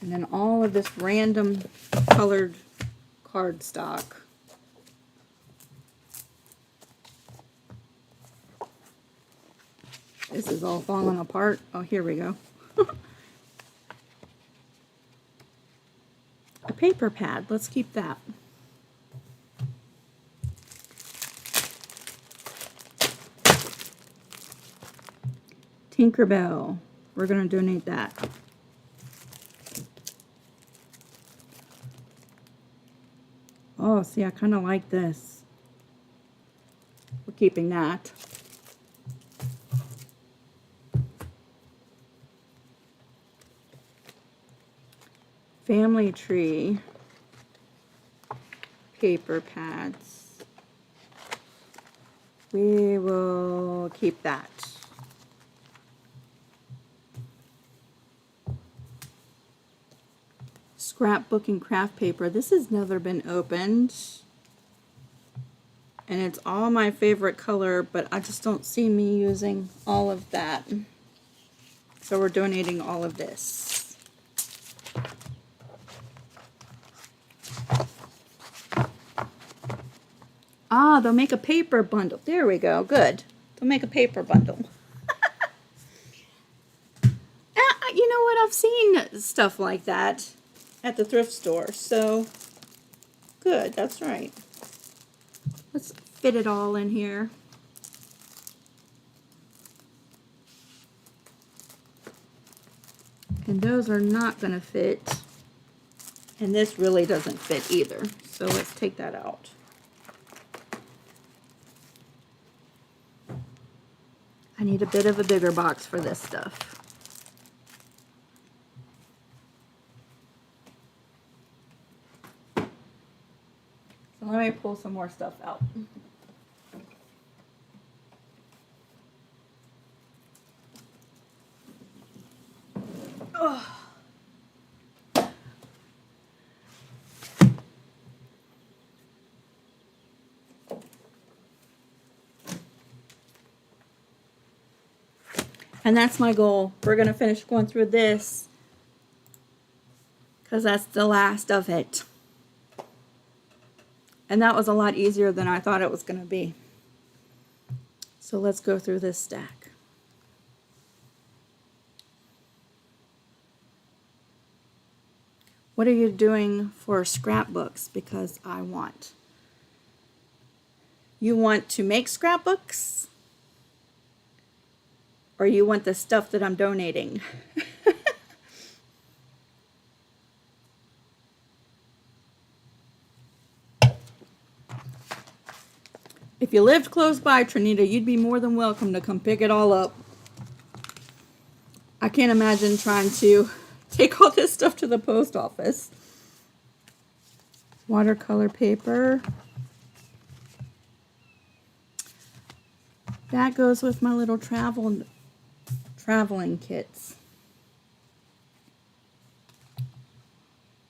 And then all of this random colored cardstock. This is all falling apart. Oh, here we go. A paper pad. Let's keep that. Tinkerbell. We're going to donate that. Oh, see, I kind of like this. We're keeping that. Family tree. Paper pads. We will keep that. Scrapbook and craft paper. This has never been opened. And it's all my favorite color, but I just don't see me using all of that. So we're donating all of this. Ah, they'll make a paper bundle. There we go. Good. They'll make a paper bundle. You know what? I've seen stuff like that at the thrift store. So, good. That's right. Let's fit it all in here. And those are not going to fit. And this really doesn't fit either. So let's take that out. I need a bit of a bigger box for this stuff. So let me pull some more stuff out. Oh. And that's my goal. We're going to finish going through this because that's the last of it. And that was a lot easier than I thought it was going to be. So let's go through this stack. What are you doing for scrapbooks? Because I want. You want to make scrapbooks? Or you want the stuff that I'm donating? If you lived close by, Trinita, you'd be more than welcome to come pick it all up. I can't imagine trying to take all this stuff to the post office. Watercolor paper. That goes with my little traveling kits.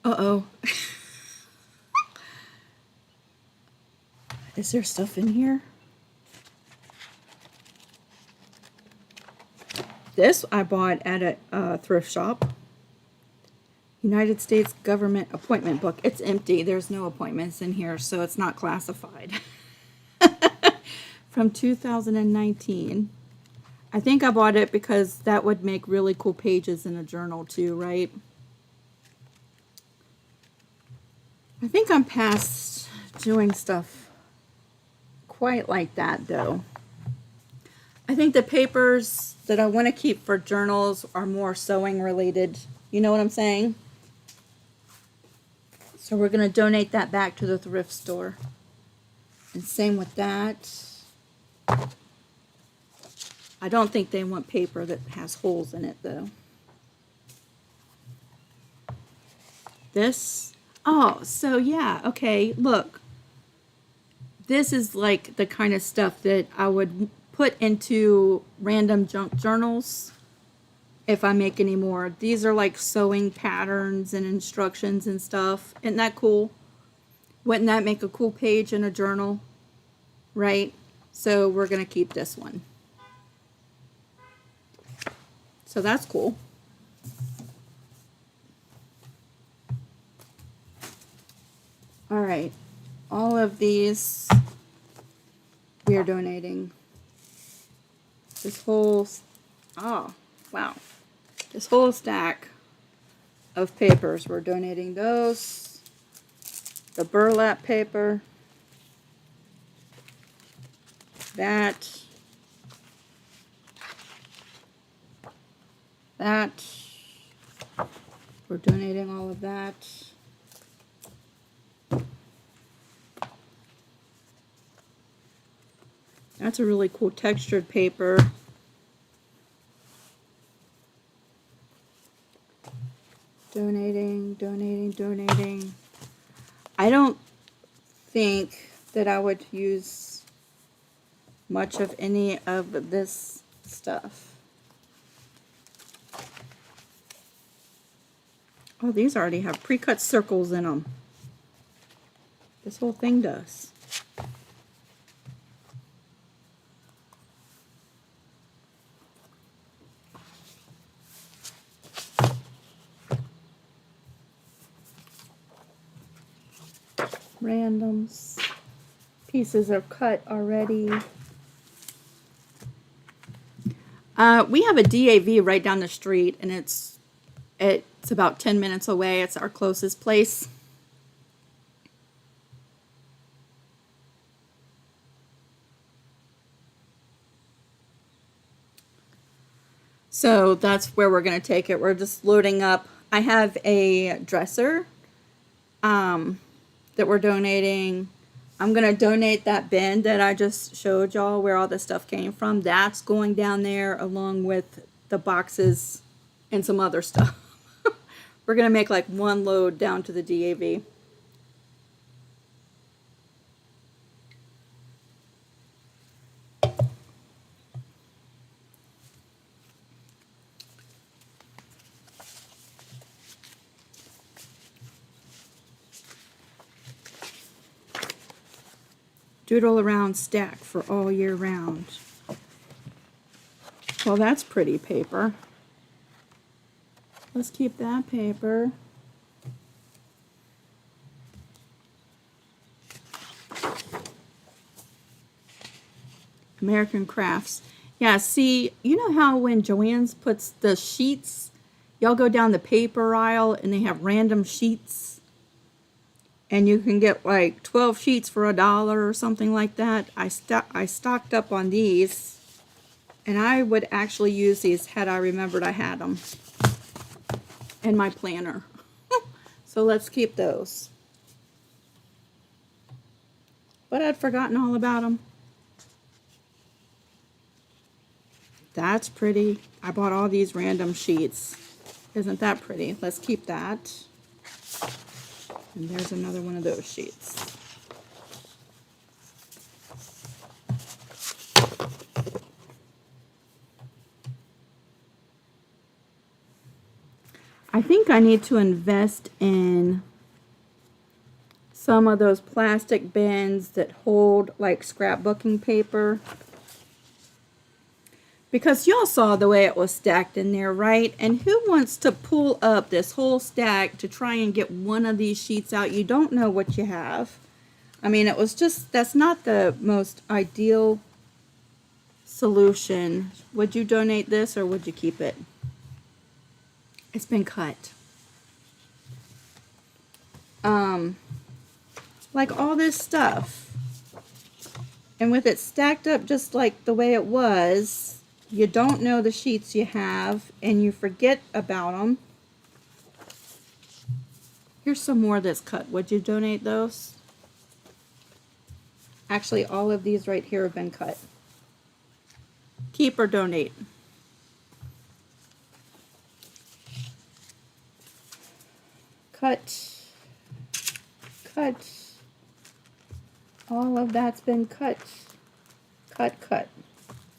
Uh-oh. Is there stuff in here? This I bought at a thrift shop. United States Government Appointment Book. It's empty. There's no appointments in here, so it's not classified. From 2019. I think I bought it because that would make really cool pages in a journal too, right? I think I'm past doing stuff quite like that though. I think the papers that I want to keep for journals are more sewing related. You know what I'm saying? So we're going to donate that back to the thrift store. And same with that. I don't think they want paper that has holes in it though. This, oh, so yeah, okay, look. This is like the kind of stuff that I would put into random junk journals if I make any more. These are like sewing patterns and instructions and stuff. Isn't that cool? Wouldn't that make a cool page in a journal? Right? So we're going to keep this one. So that's cool. All right. All of these we are donating. This whole, oh, wow. This whole stack of papers, we're donating those. The burlap paper. That. We're donating all of that. That's a really cool textured paper. Donating. I don't think that I would use much of any of this stuff. Oh, these already have pre-cut circles in them. This whole thing does. randoms. Pieces are cut already. We have a DAV right down the street, and it's about 10 minutes away. It's our closest place. So that's where we're going to take it. We're just loading up. I have a dresser that we're donating. I'm going to donate that bin that I just showed y'all where all the stuff came from. That's going down there along with the boxes and some other stuff. We're going to make like one load down to the DAV. Doodle around stack for all year round. Well, that's pretty paper. Let's keep that paper. American Crafts. Yeah, see, you know how when Joann's puts the sheets, y'all go down the paper aisle and they have random sheets? And you can get like 12 sheets for $1 or something like that. I stocked up on these, and I would actually use these had I remembered I had them in my planner. So let's keep those. But I'd forgotten all about them. That's pretty. I bought all these random sheets. Isn't that pretty? Let's keep that. And there's another one of those sheets. I think I need to invest in some of those plastic bins that hold like scrapbooking paper. Because y'all saw the way it was stacked in there, right? And who wants to pull up this whole stack to try and get one of these sheets out? You don't know what you have. I mean, it was just, that's not the most ideal solution. Would you donate this or would you keep it? It's been cut. Like all this stuff. And with it stacked up just like the way it was, you don't know the sheets you have, and you forget about them. Here's some more that's cut. Would you donate those? Actually, all of these right here have been cut. Keep or donate? Cut. Cut. All of that's been cut. Cut, cut,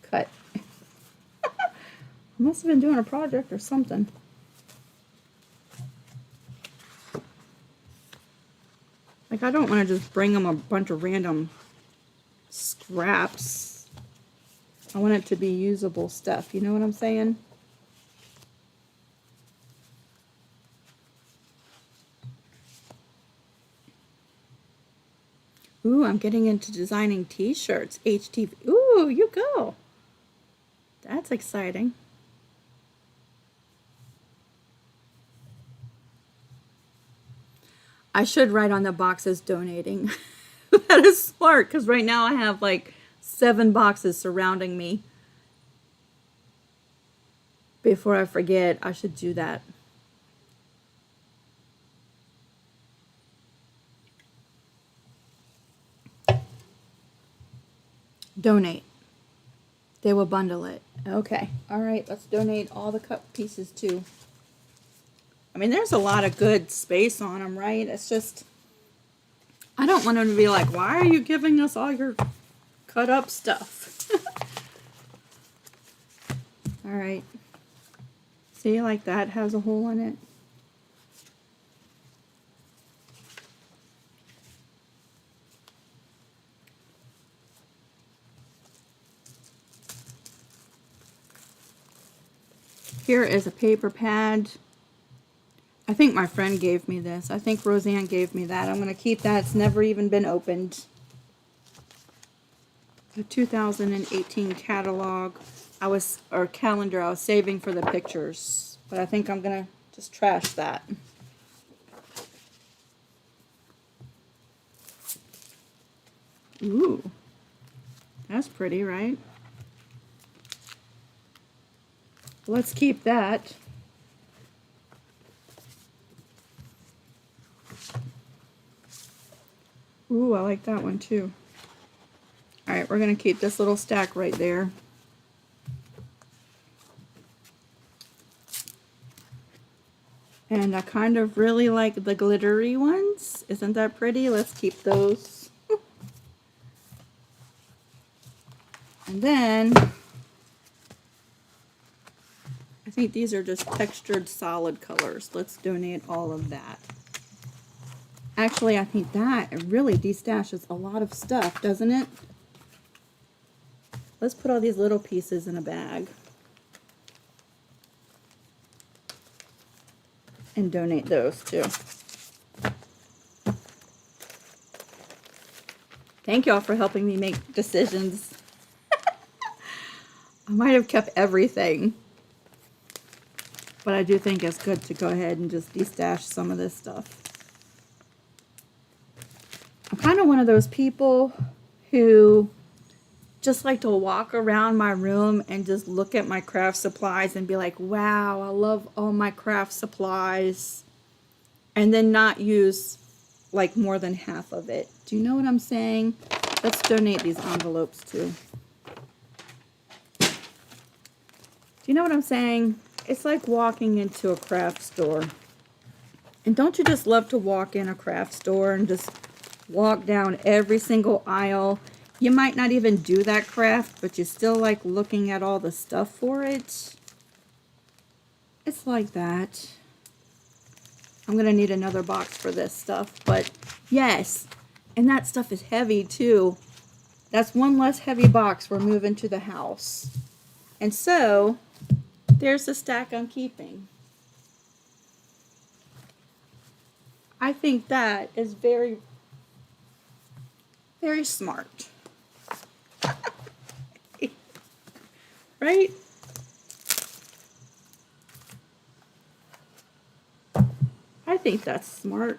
cut. I must have been doing a project or something. Like, I don't want to just bring them a bunch of random scraps. I want it to be usable stuff. You know what I'm saying? Ooh, I'm getting into designing t-shirts. HTV. Ooh, you go. That's exciting. I should write on the boxes donating. That is smart, because right now I have like 7 boxes surrounding me. Before I forget, I should do that. Donate. They will bundle it. Okay. All right. Let's donate all the cut pieces too. I mean, there's a lot of good space on them, right? It's just, I don't want them to be like, why are you giving us all your cut up stuff? All right. See, like that has a hole in it. Here is a paper pad. I think my friend gave me this. I think Roseanne gave me that. I'm going to keep that. It's never even been opened. The 2018 catalog. Or calendar. I was saving for the pictures. But I think I'm going to just trash that. Ooh. That's pretty, right? Let's keep that. Ooh, I like that one too. Alright, we're going to keep this little stack right there. And I kind of really like the glittery ones. Isn't that pretty? Let's keep those. And then, I think these are just textured solid colors. Let's donate all of that. Actually, I think that really destashes a lot of stuff, doesn't it? Let's put all these little pieces in a bag. And donate those too. Thank y'all for helping me make decisions. I might have kept everything. But I do think it's good to go ahead and just destash some of this stuff. I'm kind of one of those people who just like to walk around my room and just look at my craft supplies and be like, wow, I love all my craft supplies. And then not use like more than half of it. Do you know what I'm saying? Let's donate these envelopes too. Do you know what I'm saying? It's like walking into a craft store. And don't you just love to walk in a craft store and just walk down every single aisle? You might not even do that craft, but you still like looking at all the stuff for it. It's like that. I'm going to need another box for this stuff, but yes. And that stuff is heavy too. That's one less heavy box we're moving to the house. And so, there's the stack I'm keeping. I think that is very, very smart. Right? I think that's smart.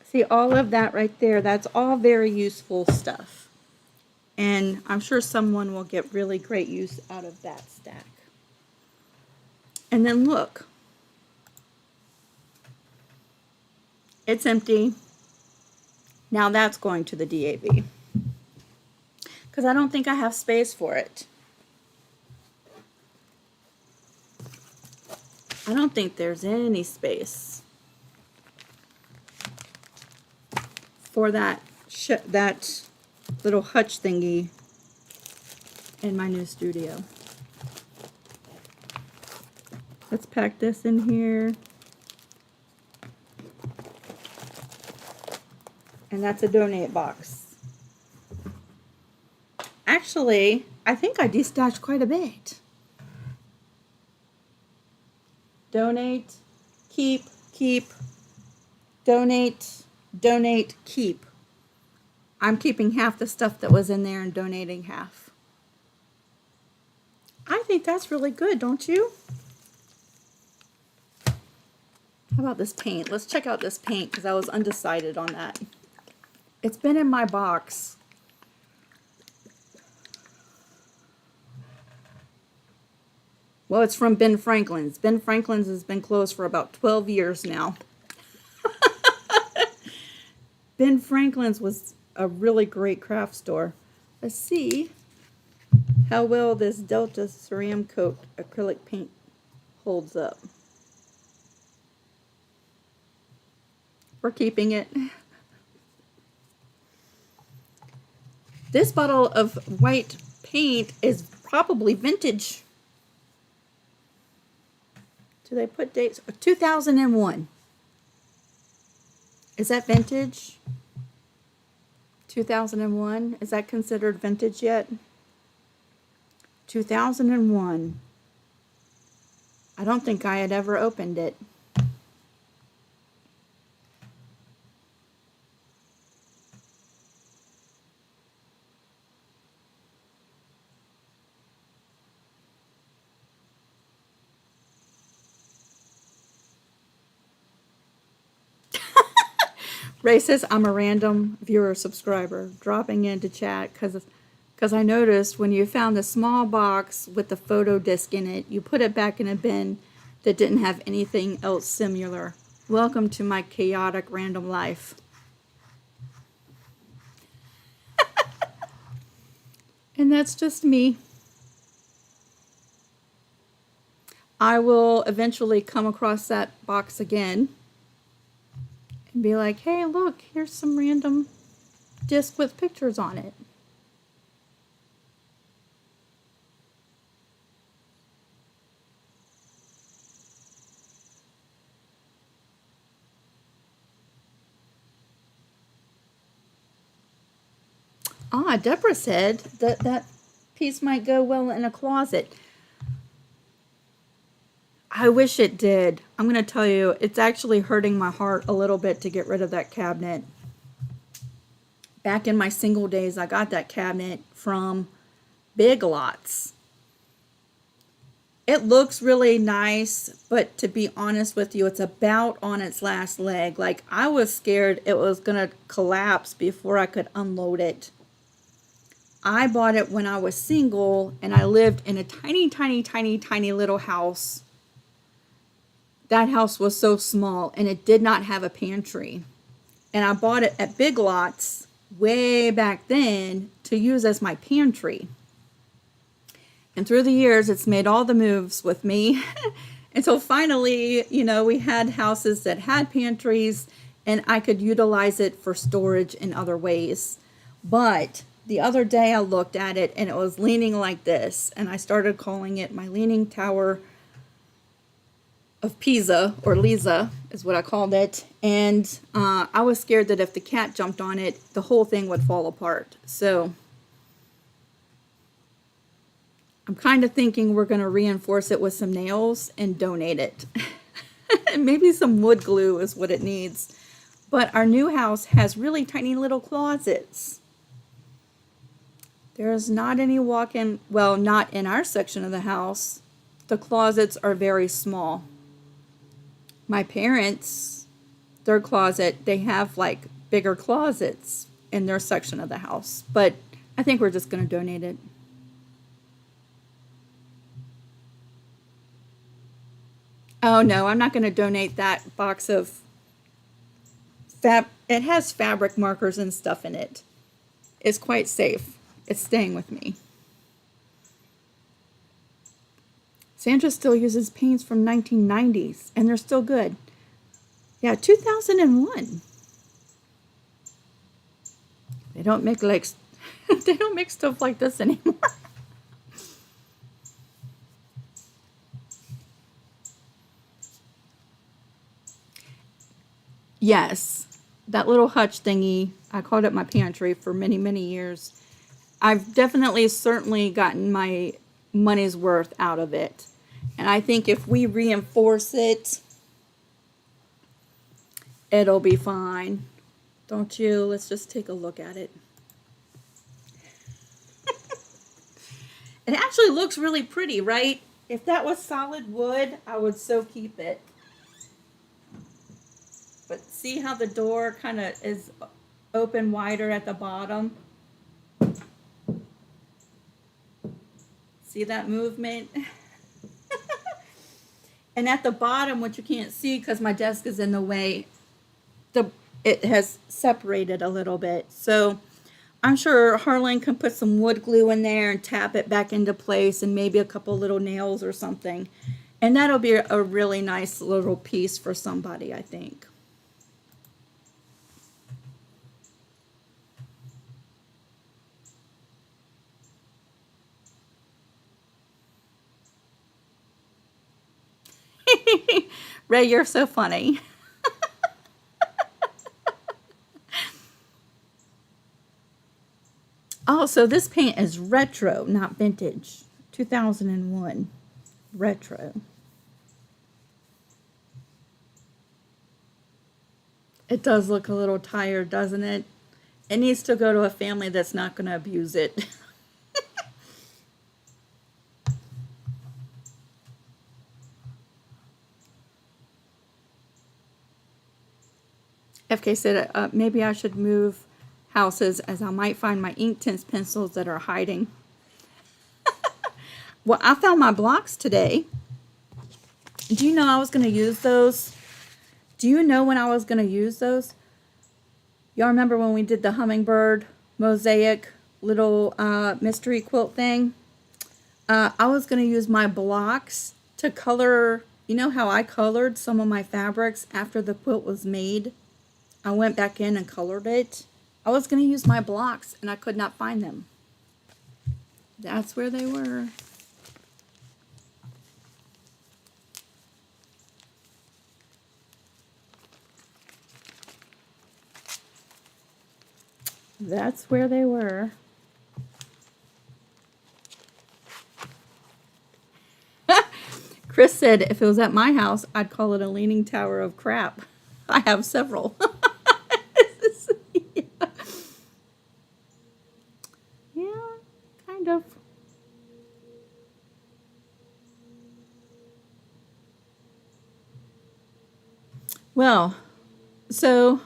See, all of that right there, that's all very useful stuff. And I'm sure someone will get really great use out of that stack. And then look. It's empty. Now that's going to the DAV. Because I don't think I have space for it. I don't think there's any space for that little hutch thingy in my new studio. Let's pack this in here. And that's a donate box. Actually, I think I destashed quite a bit. Donate, keep, donate, keep. I'm keeping half the stuff that was in there and donating half. I think that's really good, don't you? How about this paint? Let's check out this paint because I was undecided on that. It's been in my box. Well, it's from Ben Franklin's. Ben Franklin's has been closed for about 12 years now. Ben Franklin's was a really great craft store. Let's see how well this Delta Ceram Coat acrylic paint holds up. We're keeping it. This bottle of white paint is probably vintage. Do they put dates? 2001. Is that vintage? 2001. Is that considered vintage yet? 2001. I don't think I had ever opened it. Ray says, I'm a random viewer subscriber dropping in to chat because I noticed when you found the small box with the photo disc in it, you put it back in a bin that didn't have anything else similar. Welcome to my chaotic random life. And that's just me. I will eventually come across that box again and be like, hey, look, here's some random disc with pictures on it. Ah, Deborah said that piece might go well in a closet. I wish it did. I'm going to tell you, it's actually hurting my heart a little bit to get rid of that cabinet. Back in my single days, I got that cabinet from Big Lots. It looks really nice, but to be honest with you, it's about on its last leg. Like, I was scared it was going to collapse before I could unload it. I bought it when I was single, and I lived in a tiny, tiny, tiny, tiny little house. That house was so small, and it did not have a pantry. And I bought it at Big Lots way back then to use as my pantry. And through the years, it's made all the moves with me. Until finally, you know, we had houses that had pantries, and I could utilize it for storage in other ways. But the other day I looked at it, and it was leaning like this, and I started calling it my Leaning Tower of Pisa, or Lisa is what I called it. And I was scared that if the cat jumped on it, the whole thing would fall apart. So I'm kind of thinking we're going to reinforce it with some nails and donate it. Maybe some wood glue is what it needs. But our new house has really tiny little closets. There's not any walk-in, well, not in our section of the house. The closets are very small. My parents, their closet, they have like bigger closets in their section of the house. But I think we're just going to donate it. Oh no, I'm not going to donate that box of it has fabric markers and stuff in it. It's quite safe. It's staying with me. Sandra still uses paints from 1990s, and they're still good. Yeah, 2001. They don't make like they don't make stuff like this anymore. Yes, that little hutch thingy, I called it my pantry for many, many years. I've definitely, certainly gotten my money's worth out of it. And I think if we reinforce it, it'll be fine. Don't you? Let's just take a look at it. It actually looks really pretty, right? If that was solid wood, I would so keep it. But see how the door kind of is open wider at the bottom? See that movement? And at the bottom, what you can't see because my desk is in the way, it has separated a little bit. So I'm sure Harlan can put some wood glue in there and tap it back into place, and maybe a couple little nails or something. And that'll be a really nice little piece for somebody, I think. Ray, you're so funny. Oh, so this paint is retro, not vintage. 2001. Retro. It does look a little tired, doesn't it? It needs to go to a family that's not going to abuse it. FK said, maybe I should move houses as I might find my Inktense pencils that are hiding. Well, I found my blocks today. Do you know I was going to use those? Do you know when I was going to use those? Y'all remember when we did the hummingbird mosaic little mystery quilt thing? I was going to use my blocks to color. You know how I colored some of my fabrics after the quilt was made? I went back in and colored it. I was going to use my blocks and I could not find them. That's where they were. That's where they were. Chris said if it was at my house, I'd call it a leaning tower of crap. I have several. Yeah, kind of. Well, so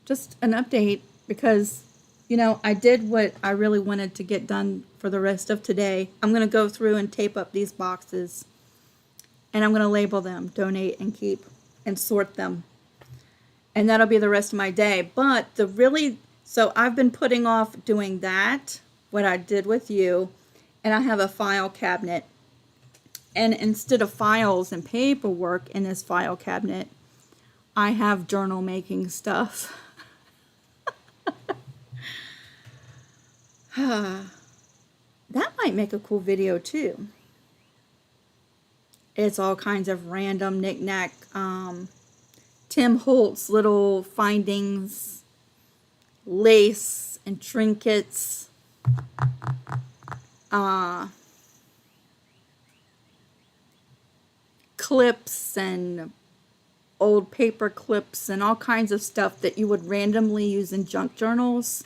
just an update because, you know, I did what I really wanted to get done for the rest of today. I'm going to go through and tape up these boxes and I'm going to label them, donate and keep, and sort them. And that'll be the rest of my day. But so I've been putting off doing that, what I did with you, and I have a file cabinet. And instead of files and paperwork in this file cabinet, I have journal making stuff. That might make a cool video too. It's all kinds of random knick-knack, Tim Holtz little findings, lace and trinkets, clips and old paper clips and all kinds of stuff that you would randomly use in junk journals.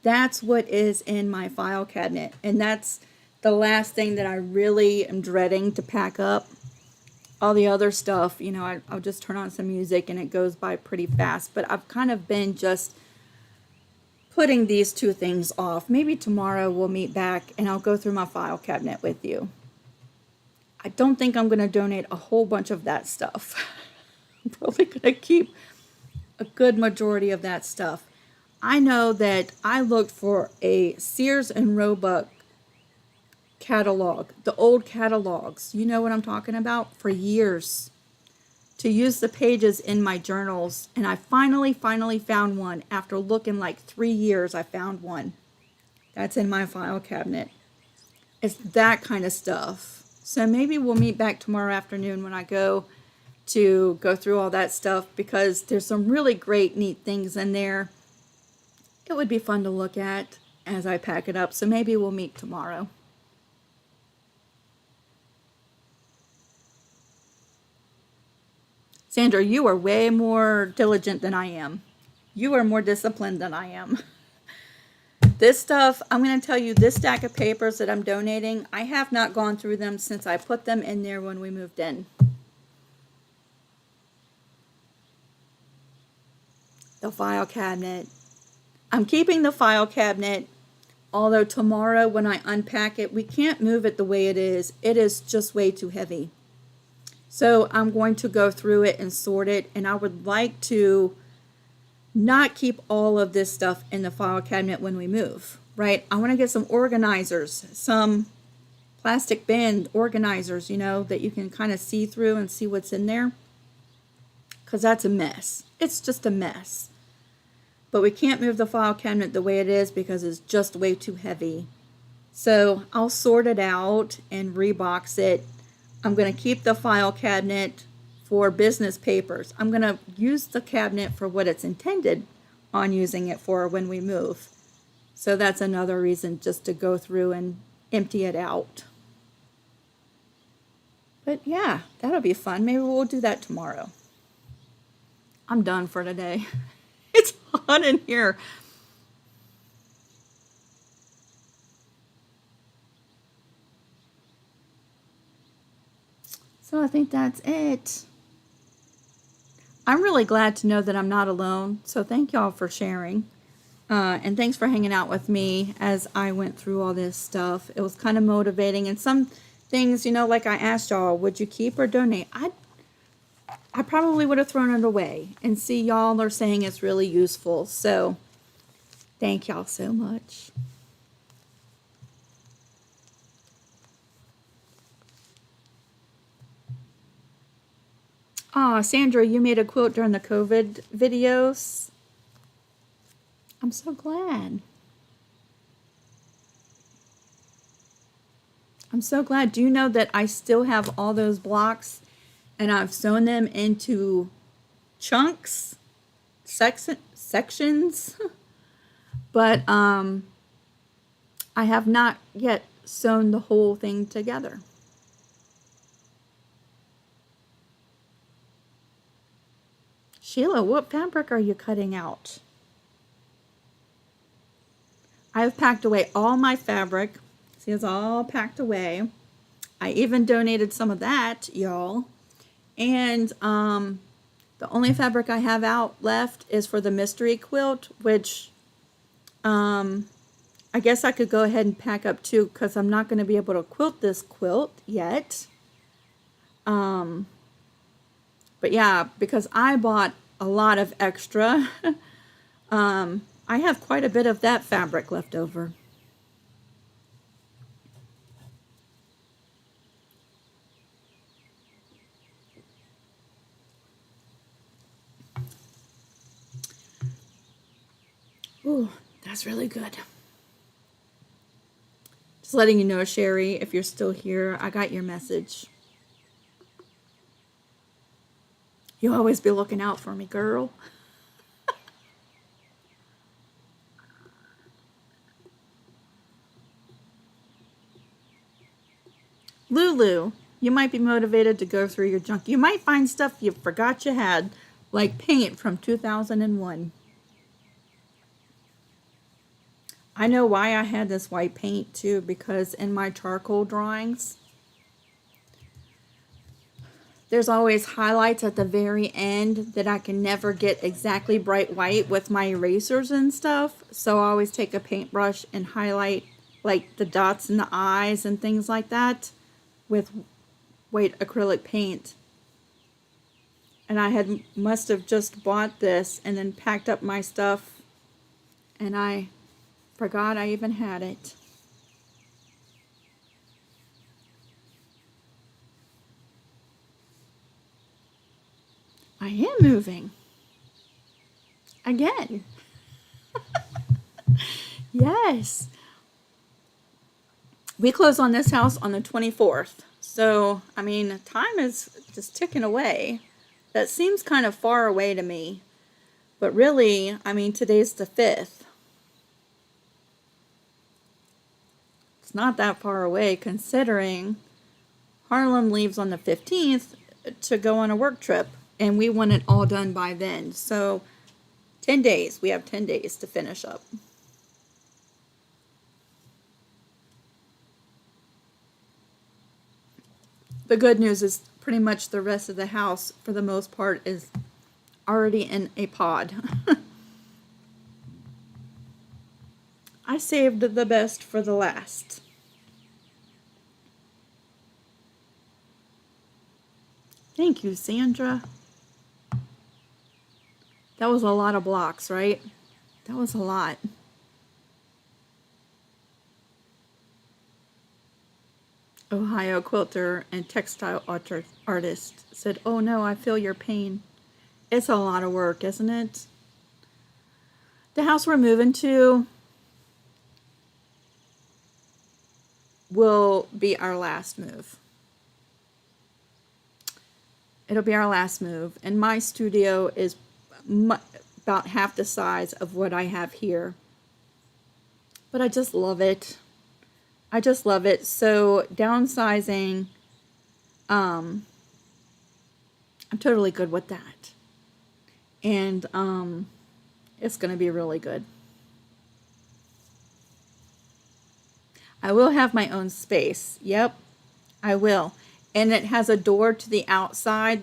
That's what is in my file cabinet. And that's the last thing that I really am dreading to pack up. All the other stuff, you know, I'll just turn on some music and it goes by pretty fast. But I've kind of been just putting these two things off. Maybe tomorrow we'll meet back and I'll go through my file cabinet with you. I don't think I'm going to donate a whole bunch of that stuff. I'm probably going to keep a good majority of that stuff. I know that I looked for a Sears and Roebuck catalog, the old catalogs, you know what I'm talking about, for years, to use the pages in my journals. And I finally found one. After looking like 3 years, I found one. That's in my file cabinet. It's that kind of stuff. So maybe we'll meet back tomorrow afternoon when I go through all that stuff, because there's some really great, neat things in there. It would be fun to look at as I pack it up. So maybe we'll meet tomorrow. Sandra, you are way more diligent than I am. You are more disciplined than I am. This stuff, I'm going to tell you, this stack of papers that I'm donating, I have not gone through them since I put them in there when we moved in. The file cabinet. I'm keeping the file cabinet, although tomorrow when I unpack it, we can't move it the way it is. It is just way too heavy. So I'm going to go through it and sort it, and I would like to not keep all of this stuff in the file cabinet when we move, right? I want to get some organizers, some plastic bin organizers, you know, that you can kind of see through and see what's in there, because that's a mess. It's just a mess. But we can't move the file cabinet the way it is because it's just way too heavy. So I'll sort it out and rebox it. I'm going to keep the file cabinet for business papers. I'm going to use the cabinet for what it's intended on using it for when we move. So that's another reason just to go through and empty it out. But yeah, that'll be fun. Maybe we'll do that tomorrow. I'm done for today. It's hot in here. So I think that's it. I'm really glad to know that I'm not alone. So thank y'all for sharing. And thanks for hanging out with me as I went through all this stuff. It was kind of motivating. And some things, you know, like I asked y'all, would you keep or donate? I probably would have thrown it away. And see, y'all are saying it's really useful. So thank y'all so much. Ah, Sandra, you made a quilt during the COVID videos. I'm so glad. I'm so glad. Do you know that I still have all those blocks and I've sewn them into chunks, sections, but I have not yet sewn the whole thing together. Sheila, what fabric are you cutting out? I've packed away all my fabric. See, it's all packed away. I even donated some of that, y'all. And the only fabric I have out left is for the mystery quilt, which I guess I could go ahead and pack up too, because I'm not going to be able to quilt this quilt yet. But yeah, because I bought a lot of extra, I have quite a bit of that fabric left over. Ooh, that's really good. Just letting you know, Sherry, if you're still here, I got your message. You'll always be looking out for me, girl. Lulu, you might be motivated to go through your junk. You might find stuff you forgot you had, like paint from 2001. I know why I had this white paint too, because in my charcoal drawings, there's always highlights at the very end that I can never get exactly bright white with my erasers and stuff. So I always take a paintbrush and highlight like the dots in the eyes and things like that with white acrylic paint. And I must have just bought this and then packed up my stuff, and I forgot I even had it. I am moving. Again. Yes. We close on this house on the 24th. So, I mean, time is just ticking away. That seems kind of far away to me. But really, I mean, today's the 5th. It's not that far away considering Harlem leaves on the 15th to go on a work trip. And we want it all done by then. So 10 days. We have 10 days to finish up. The good news is pretty much the rest of the house, for the most part, is already in a pod. I saved the best for the last. Thank you, Sandra. That was a lot of blocks, right? That was a lot. Ohio quilter and textile artist said, "Oh no, I feel your pain." It's a lot of work, isn't it? The house we're moving to will be our last move. It'll be our last move. And my studio is about half the size of what I have here. but I just love it. I just love it. So downsizing, I'm totally good with that. And it's going to be really good. I will have my own space. Yep, I will. And it has a door to the outside.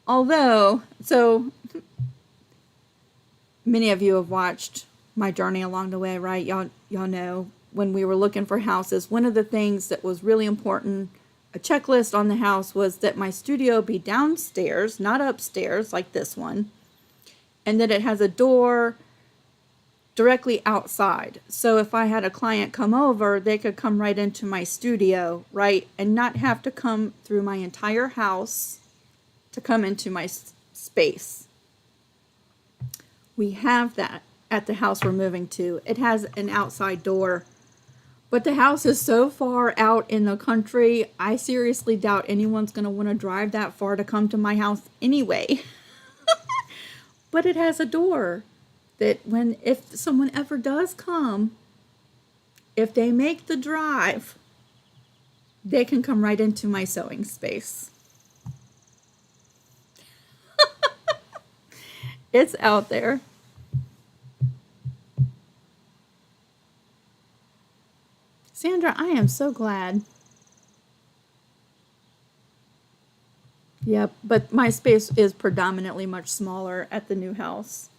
Although, so many of you have watched my journey along the way, right? Y'all know when we were looking for houses, one of the things that was really important, a checklist on the house, was that my studio be downstairs, not upstairs like this one, and that it has a door directly outside. So if I had a client come over, they could come right into my studio, right? And not have to come through my entire house to come into my space. We have that at the house we're moving to. It has an outside door, but the house is so far out in the country, I seriously doubt anyone's going to want to drive that far to come to my house anyway. But it has a door that if someone ever does come, if they make the drive, they can come right into my sewing space. It's out there. Sandra, I am so glad. Yep, but my space is predominantly much smaller at the new house.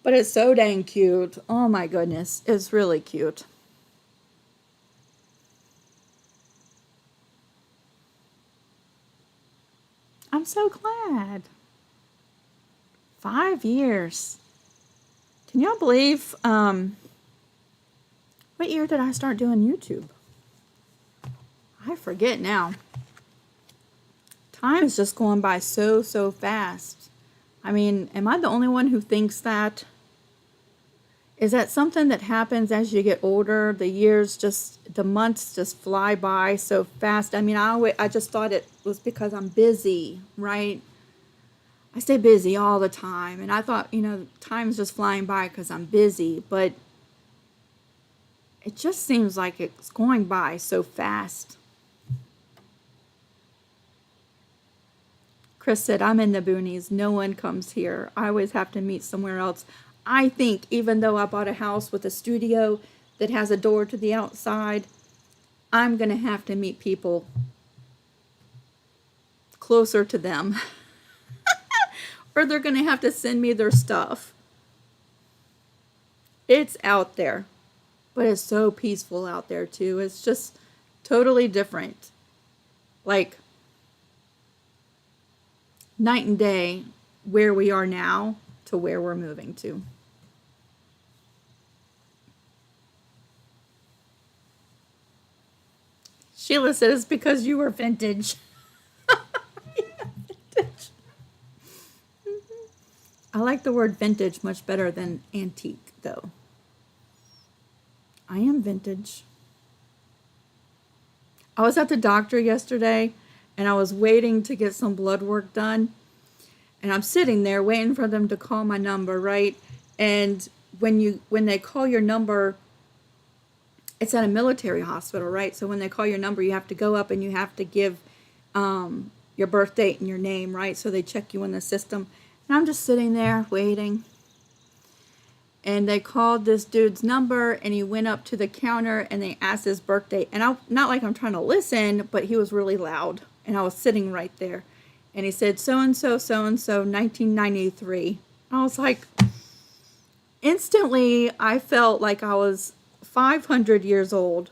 But it's so dang cute. Oh my goodness, it's really cute. I'm so glad. 5 years. Can y'all believe, what year did I start doing YouTube? I forget now. Time is just going by so fast. I mean, am I the only one who thinks that? Is that something that happens as you get older? The months just fly by so fast. I mean, I just thought it was because I'm busy, right? I stay busy all the time. And I thought, time's just flying by because I'm busy. But it just seems like it's going by so fast. Chris said, I'm in the boonies. No one comes here. I always have to meet somewhere else. I think even though I bought a house with a studio that has a door to the outside, I'm going to have to meet people closer to them. Or they're going to have to send me their stuff. It's out there. But it's so peaceful out there too. It's just totally different. Like night and day where we are now to where we're moving to. Sheila says, because you were vintage. Yeah, vintage. I like the word vintage much better than antique, though. I am vintage. I was at the doctor yesterday, and I was waiting to get some blood work done. And I'm sitting there waiting for them to call my number, right? And when they call your number, it's at a military hospital, right? So when they call your number, you have to go up and you have to give your birth date and your name, right? So they check you in the system. And I'm just sitting there waiting. And they called this dude's number, and he went up to the counter and they asked his birthday. And not like I'm trying to listen, but he was really loud. And I was sitting right there. And he said, so-and-so, 1993. I was like, instantly, I felt like I was 500 years old.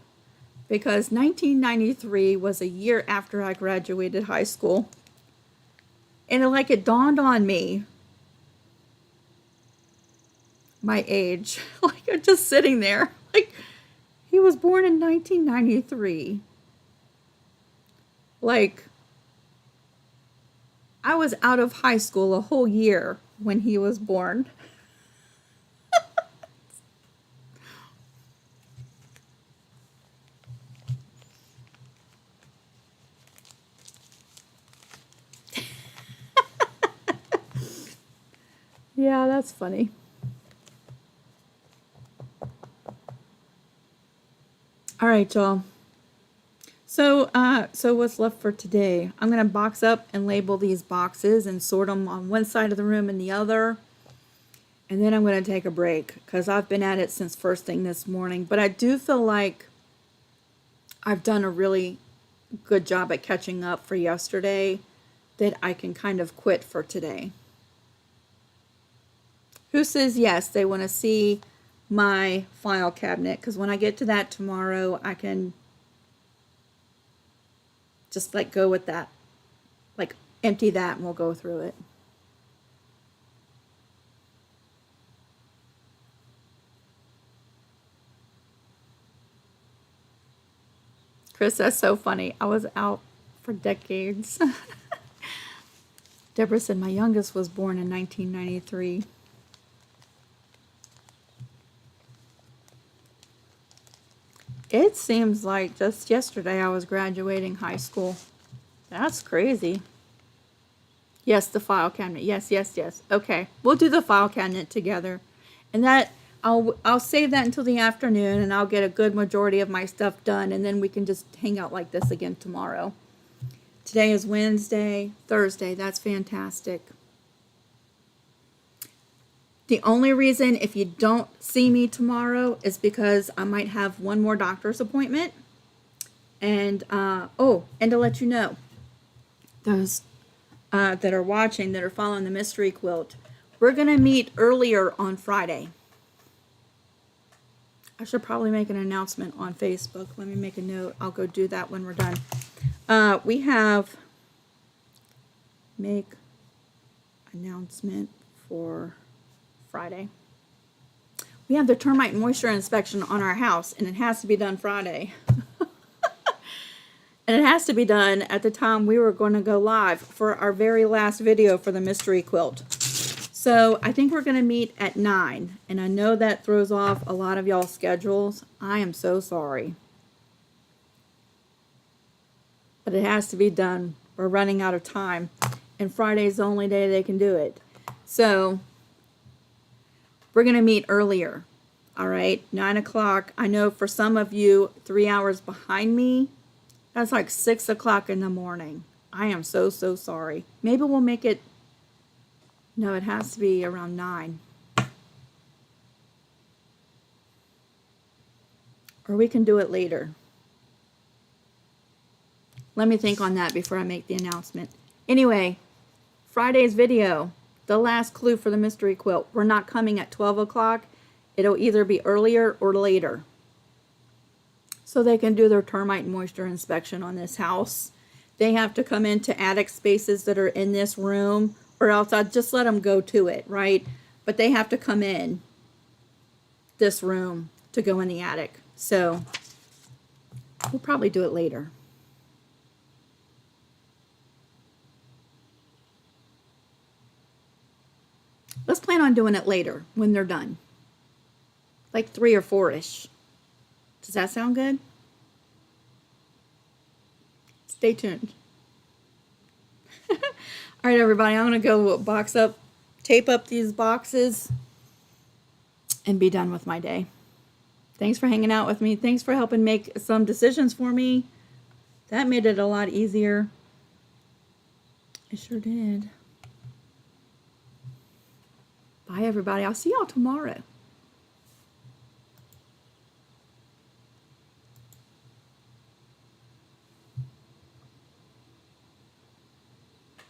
Because 1993 was a year after I graduated high school. And it dawned on me, my age. Like, I'm just sitting there. Like, he was born in 1993. Like, I was out of high school a whole year when he was born. Yeah, that's funny. All right, y'all. So what's left for today? I'm gonna box up and label these boxes and sort them on one side of the room and the other. And then I'm gonna take a break because I've been at it since first thing this morning. But I do feel like I've done a really good job at catching up for yesterday that I can kind of quit for today. Who says yes, they want to see my file cabinet? Because when I get to that tomorrow, I can just like go with that. Like empty that and we'll go through it. Chris, that's so funny. I was out for decades. Deborah said my youngest was born in 1993. It seems like just yesterday I was graduating high school. That's crazy. Yes, the file cabinet. Yes, yes, yes. Okay, we'll do the file cabinet together. And that I'll save that until the afternoon and I'll get a good majority of my stuff done and then we can just hang out like this again tomorrow. Today is Wednesday, Thursday. That's fantastic. The only reason if you don't see me tomorrow is because I might have one more doctor's appointment. And, and to let you know, those that are watching, that are following the mystery quilt, we're going to meet earlier on Friday. I should probably make an announcement on Facebook. Let me make a note. I'll go do that when we're done. We have make announcement for Friday. We have the termite and moisture inspection on our house, and it has to be done Friday. And it has to be done at the time we were going to go live for our very last video for the mystery quilt. So I think we're going to meet at 9. And I know that throws off a lot of y'all's schedules. I am so sorry. But it has to be done. We're running out of time. And Friday's the only day they can do it. So we're going to meet earlier. All right, 9 o'clock. I know for some of you, 3 hours behind me, that's like 6 o'clock in the morning. I am so, so sorry. Maybe we'll make it, no, it has to be around 9. Or we can do it later. Let me think on that before I make the announcement. Anyway, Friday's video, the last clue for the mystery quilt. We're not coming at 12 o'clock. It'll either be earlier or later. So they can do their termite and moisture inspection on this house. They have to come into attic spaces that are in this room, or else I'll just let them go to it, right? But they have to come in this room to go in the attic. So we'll probably do it later. Let's plan on doing it later when they're done. Like 3 or 4-ish. Does that sound good? Stay tuned. All right, everybody, I'm going to go box up, tape up these boxes, and be done with my day. Thanks for hanging out with me. Thanks for helping make some decisions for me. That made it a lot easier. It sure did. Bye, everybody. I'll see y'all tomorrow.